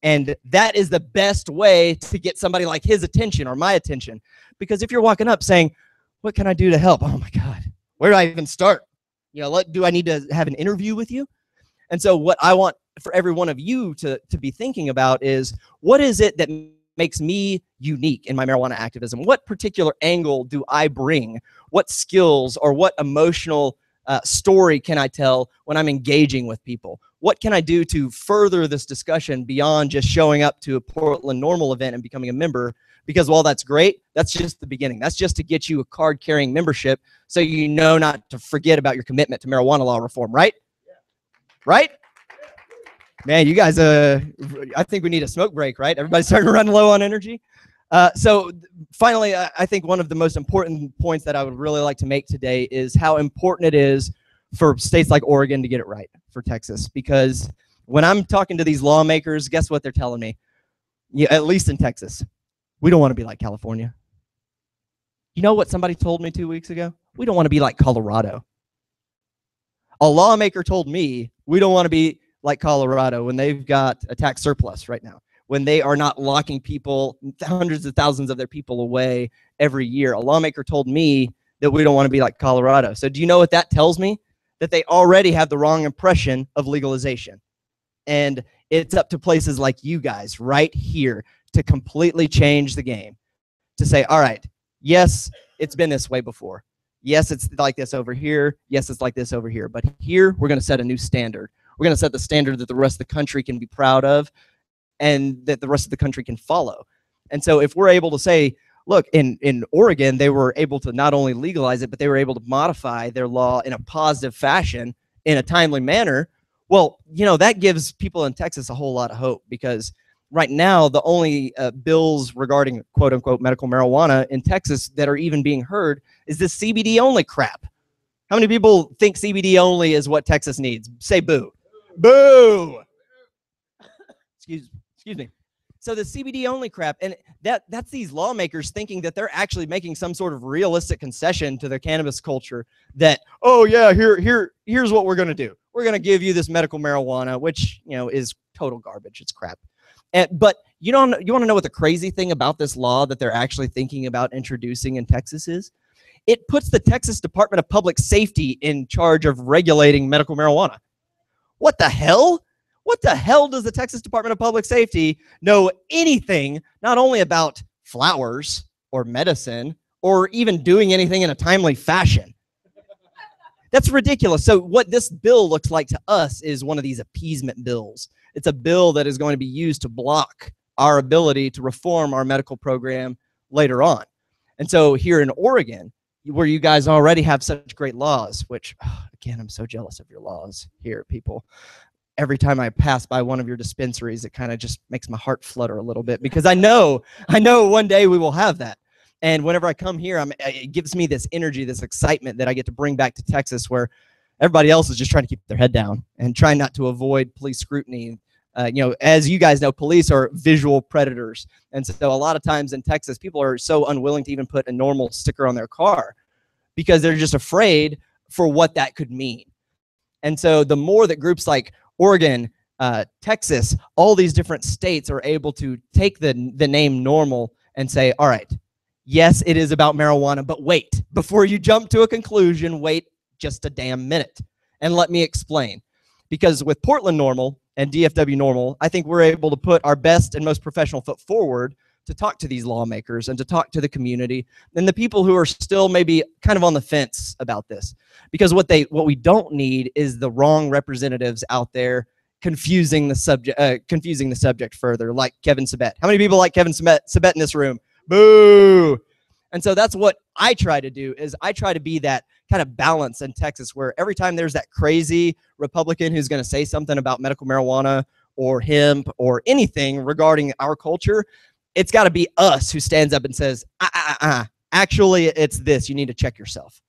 And that is the best way to get somebody like his attention or my attention. Because if you're walking up saying, what can I do to help? Oh my God, where do I even start? You know, do I need to have an interview with you? And so what I want for every one of you to be thinking about is, what is it that makes me unique in my marijuana activism? What particular angle do I bring? What skills or what emotional story can I tell when I'm engaging with people? What can I do to further this discussion beyond just showing up to a Portland NORML event and becoming a member? Because while that's great, that's just the beginning. That's just to get you a card-carrying membership so you know not to forget about your commitment to marijuana law reform, right? Yeah. Right? Man, you guys, I think we need a smoke break, right? Everybody's starting to run low on energy. So finally, I think one of the most important points that I would really like to make today is how important it is for states like Oregon to get it right for Texas. Because when I'm talking to these lawmakers, guess what they're telling me? Yeah, at least in Texas, we don't want to be like California. You know what somebody told me 2 weeks ago? We don't want to be like Colorado. A lawmaker told me we don't want to be like Colorado when they've got a tax surplus right now, when they are not locking people, hundreds of thousands of their people away every year. A lawmaker told me that we don't want to be like Colorado. So do you know what that tells me? That they already have the wrong impression of legalization. And it's up to places like you guys right here to completely change the game, to say, all right, yes, it's been this way before. Yes, it's like this over here. Yes, it's like this over here. But here, we're going to set a new standard. We're going to set the standard that the rest of the country can be proud of and that the rest of the country can follow. And so if we're able to say, look, in Oregon, they were able to not only legalize it, but they were able to modify their law in a positive fashion in a timely manner. Well, you know, that gives people in Texas a whole lot of hope, because right now, the only bills regarding quote unquote medical marijuana in Texas that are even being heard is this CBD only crap. How many people think CBD only is what Texas needs? Say boo. Boo. Excuse me. So the CBD only crap, and that's these lawmakers thinking that they're actually making some sort of realistic concession to the cannabis culture that, oh yeah, here's what we're going to do. We're going to give you this medical marijuana, which, you know, is total garbage. It's crap. But you want to know what the crazy thing about this law that they're actually thinking about introducing in Texas is? It puts the Texas Department of Public Safety in charge of regulating medical marijuana. What the hell? What the hell does the Texas Department of Public Safety know anything, not only about flowers or medicine or even doing anything in a timely fashion? That's ridiculous. So what this bill looks like to us is one of these appeasement bills. It's a bill that is going to be used to block our ability to reform our medical program later on. And so here in Oregon, where you guys already have such great laws, which, again, I'm so jealous of your laws here, people. Every time I pass by one of your dispensaries, it kind of just makes my heart flutter a little bit, because I know one day we will have that. And whenever I come here, it gives me this energy, this excitement that I get to bring back to Texas, where everybody else is just trying to keep their head down and trying not to avoid police scrutiny. As you guys know, police are visual predators. And so a lot of times in Texas, people are so unwilling to even put a normal sticker on their car because they're just afraid for what that could mean. And so the more that groups like Oregon, Texas, all these different states are able to take the name NORML and say, all right, yes, it is about marijuana, but wait, before you jump to a conclusion, wait just a damn minute and let me explain. Because with Portland NORML and DFW NORML, I think we're able to put our best and most professional foot forward to talk to these lawmakers and to talk to the community and the people who are still maybe kind of on the fence about this. Because what we don't need is the wrong representatives out there confusing the subject further, like Kevin Sabet. How many people like Kevin Sabet in this room? Boo! And so that's what I try to do, is I try to be that kind of balance in Texas, where every time there's that crazy Republican who's going to say something about medical marijuana or hemp or anything regarding our culture, it's got to be us who stands up and says, actually, it's this. You need to check yourself.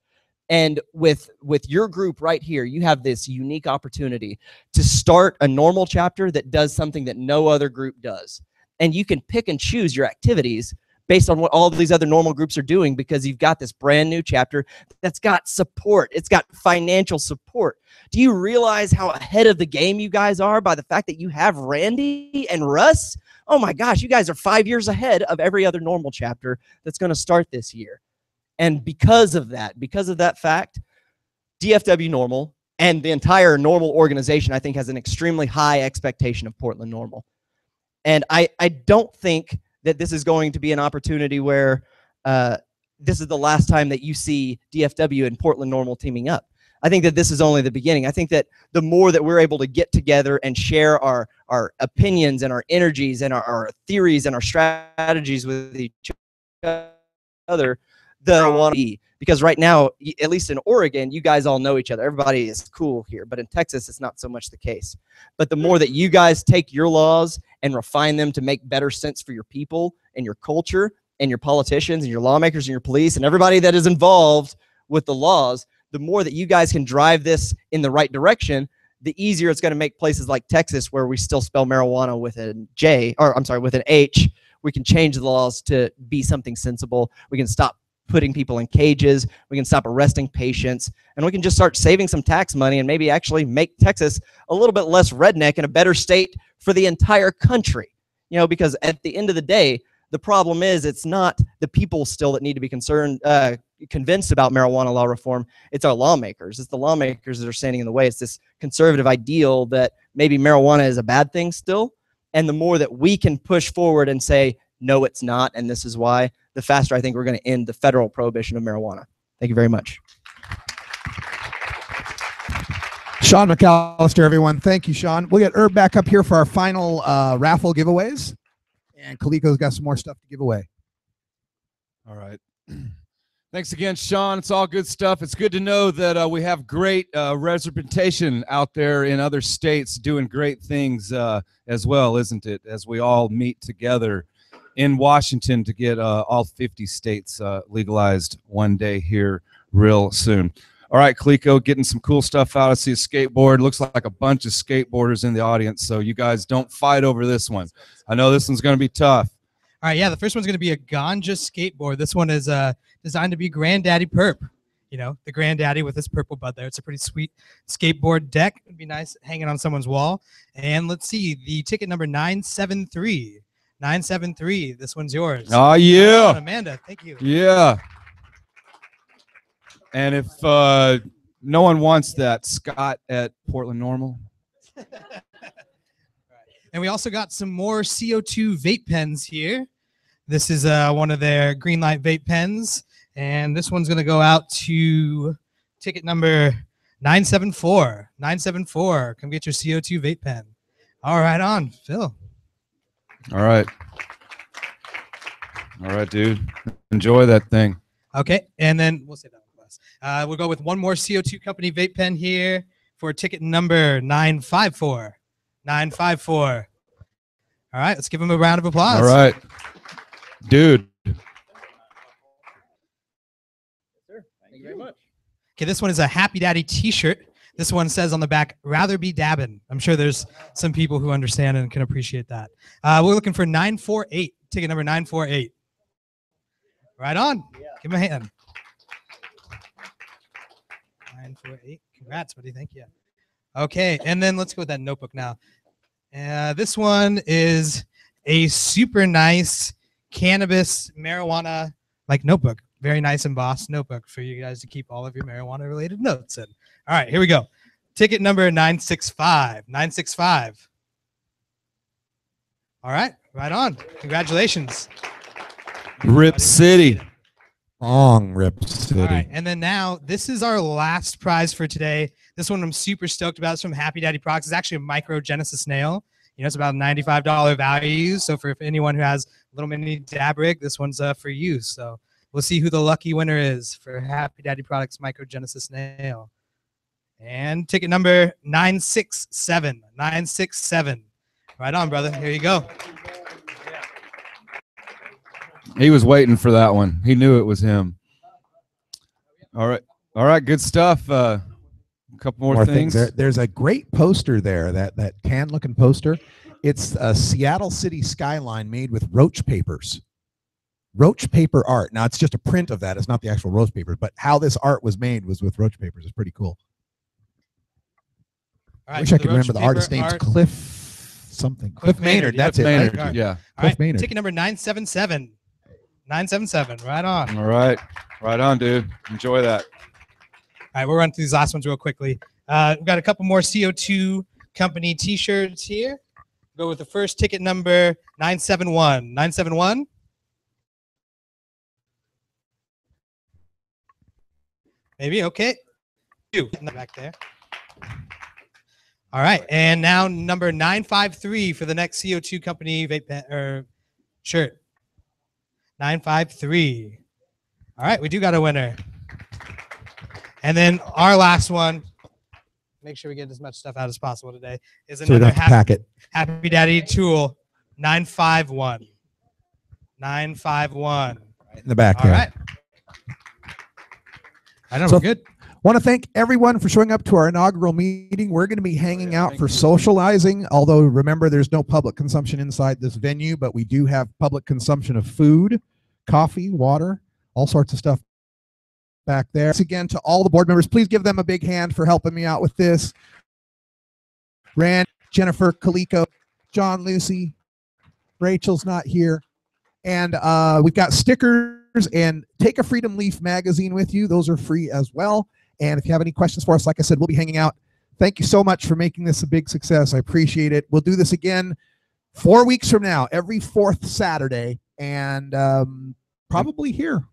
And with your group right here, you have this unique opportunity to start a NORML chapter that does something that no other group does. And you can pick and choose your activities based on what all these other NORML groups are doing, because you've got this brand new chapter that's got support. It's got financial support. Do you realize how ahead of the game you guys are by the fact that you have Randy and Russ? Oh my gosh, you guys are 5 years ahead of every other NORML chapter that's going to start this year. And because of that fact, DFW NORML and the entire NORML organization, I think, has an extremely high expectation of Portland NORML. And I don't think that this is going to be an opportunity where this is the last time that you see DFW and Portland NORML teaming up. I think that this is only the beginning. I think that the more that we're able to get together and share our opinions and our energies and our theories and our strategies with each other, the one be. Because right now, at least in Oregon, you guys all know each other. Everybody is cool here. But in Texas, it's not so much the case. But the more that you guys take your laws and refine them to make better sense for your people and your culture and your politicians and your lawmakers and your police and everybody that is involved with the laws, the more that you guys can drive this in the right direction, the easier it's going to make places like Texas, where we still spell marijuana with an with an H. We can change the laws to be something sensible. We can stop putting people in cages. We can stop arresting patients, and we can just start saving some tax money and maybe actually make Texas a little bit less redneck and a better state for the entire country. Because at the end of the day, the problem is it's not the people still that need to be convinced about marijuana law reform. It's our lawmakers. It's the lawmakers that are standing in the way. It's this conservative ideal that maybe marijuana is a bad thing still. And the more that we can push forward and say, no, it's not, and this is why, the faster I think we're going to end the federal prohibition of marijuana. Thank you very much.
Shaun McAlister, everyone. Thank you, Shaun. We'll get Herb back up here for our final raffle giveaways. And Kaliko's got some more stuff to give away.
All right. Thanks again, Shaun. It's all good stuff. It's good to know that we have great representation out there in other states doing great things as well, isn't it? As we all meet together in Washington to get all 50 states legalized one day here real soon. All right, Kaliko, getting some cool stuff out. I see a skateboard. Looks like a bunch of skateboarders in the audience, so you guys don't fight over this one. I know this one's going to be tough.
All right, yeah, the first one's going to be a ganja skateboard. This one is designed to be Granddaddy Perp. The Granddaddy with this purple bud there. It's a pretty sweet skateboard deck. It'd be nice hanging on someone's wall. And let's see, the ticket number 973. 973. This one's yours.
Oh, yeah.
Amanda, thank you.
Yeah. And if no one wants that, Scott at Portland NORML.
And we also got some more CO2 vape pens here. This is one of their green light vape pens. And this one's going to go out to ticket number 974. 974. Come get your CO2 vape pen. All right, on. Phil.
All right. All right, dude. Enjoy that thing.
Okay. And then we'll say that one last. We'll go with one more CO2 company vape pen here for ticket number 954. 954. All right. Let's give him a round of applause.
All right. Dude.
Thank you very much.
Okay, this one is a Happy Daddy t-shirt. This one says on the back, rather be dabbing. I'm sure there's some people who understand and can appreciate that. We're looking for 948, ticket number 948. Right on. Yeah. Give him a hand. 948. Congrats. What do you think? Yeah. Okay, and then let's go with that notebook now. This one is a super nice cannabis marijuana like notebook. Very nice embossed notebook for you guys to keep all of your marijuana related notes in. All right, here we go. Ticket number 965. 965. All right, right on. Congratulations.
Rip City.
Long Rip City.
All right, and then now this is our last prize for today. This one I'm super stoked about. It's from Happy Daddy Products. It's actually a micro Genesis nail. You know, it's about a $95 value. So for anyone who has a little mini dab rig, this one's for you. So we'll see who the lucky winner is for Happy Daddy Products Micro Genesis Nail. And ticket number 967. 967. Right on, brother. Here you go.
He was waiting for that one. He knew it was him. All right. All right. Good stuff. A couple more things.
There's a great poster there, that tan-looking poster. It's a Seattle city skyline made with roach papers. Roach paper art. Now, it's just a print of that. It's not the actual roach papers, but how this art was made was with roach papers. It's pretty cool.
All right,
I wish I could remember the artist's name's Cliff something. Cliff Maynard. That's it.
Maynard.
Right?
Yeah.
All right,
Maynard.
ticket number 977. 977. Right on.
All right. Right on, dude. Enjoy that.
All right, we'll run through these last ones real quickly. We've got a couple more CO2 company t-shirts here. Go with the first ticket number 971. 971. Maybe, okay. Two in the back there. All right, and now number 953 for the next CO2 company vape pen, or shirt. 953. All right, we do got a winner. And then our last one, make sure we get as much stuff out as possible today, is another Happy Daddy tool, 951. 951.
Right in the back.
All right. I know, we're good.
Want to thank everyone for showing up to our inaugural meeting. We're going to be hanging out for socializing, although remember there's no public consumption inside this venue, but we do have public consumption of food, coffee, water, all sorts of stuff back there. Thanks again to all the board members. Please give them a big hand for helping me out with this. Rand, Jennifer, Kaliko, John, Lucy, Rachel's not here. And we've got stickers and take a Freedom Leaf magazine with you. Those are free as well. And if you have any questions for us, like I said, we'll be hanging out. Thank you so much for making this a big success. I appreciate it. We'll do this again 4 weeks from now, every fourth Saturday, and probably here.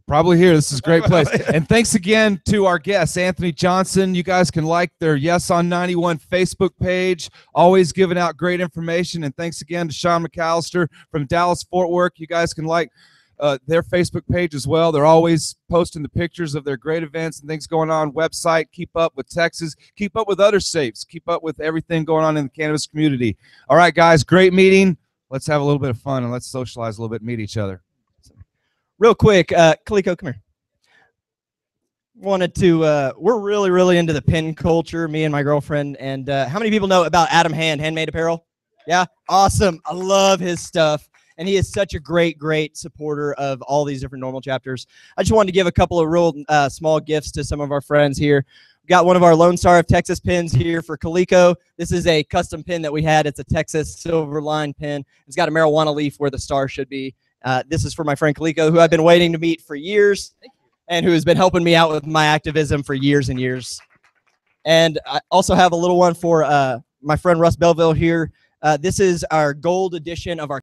Probably here. This is a great place. And thanks again to our guests, Anthony Johnson. You guys can like their Yes on 91 Facebook page. Always giving out great information. And thanks again to Shaun McAlister from Dallas Fort Worth. You guys can like their Facebook page as well. They're always posting the pictures of their great events and things going on. Website, keep up with Texas, keep up with other states, keep up with everything going on in the cannabis community. All right, guys, great meeting. Let's have a little bit of fun and let's socialize a little bit and meet each other.
Real quick, Kaliko, come here. Wanted to, we're really into the pin culture, me and my girlfriend. And how many people know about Adam Handmade Apparel? Yeah, awesome. I love his stuff. And he is such a great supporter of all these different normal chapters. I just wanted to give a couple of real small gifts to some of our friends here. We got one of our Lone Star of Texas pins here for Kaliko. This is a custom pin that we had. It's a Texas silver line pin. It's got a marijuana leaf where the star should be. This is for my friend Kaliko, who I've been waiting to meet for years and who has been helping me out with my activism for years and years. And I also have a little one for my friend Russ Belville here. This is our gold edition of our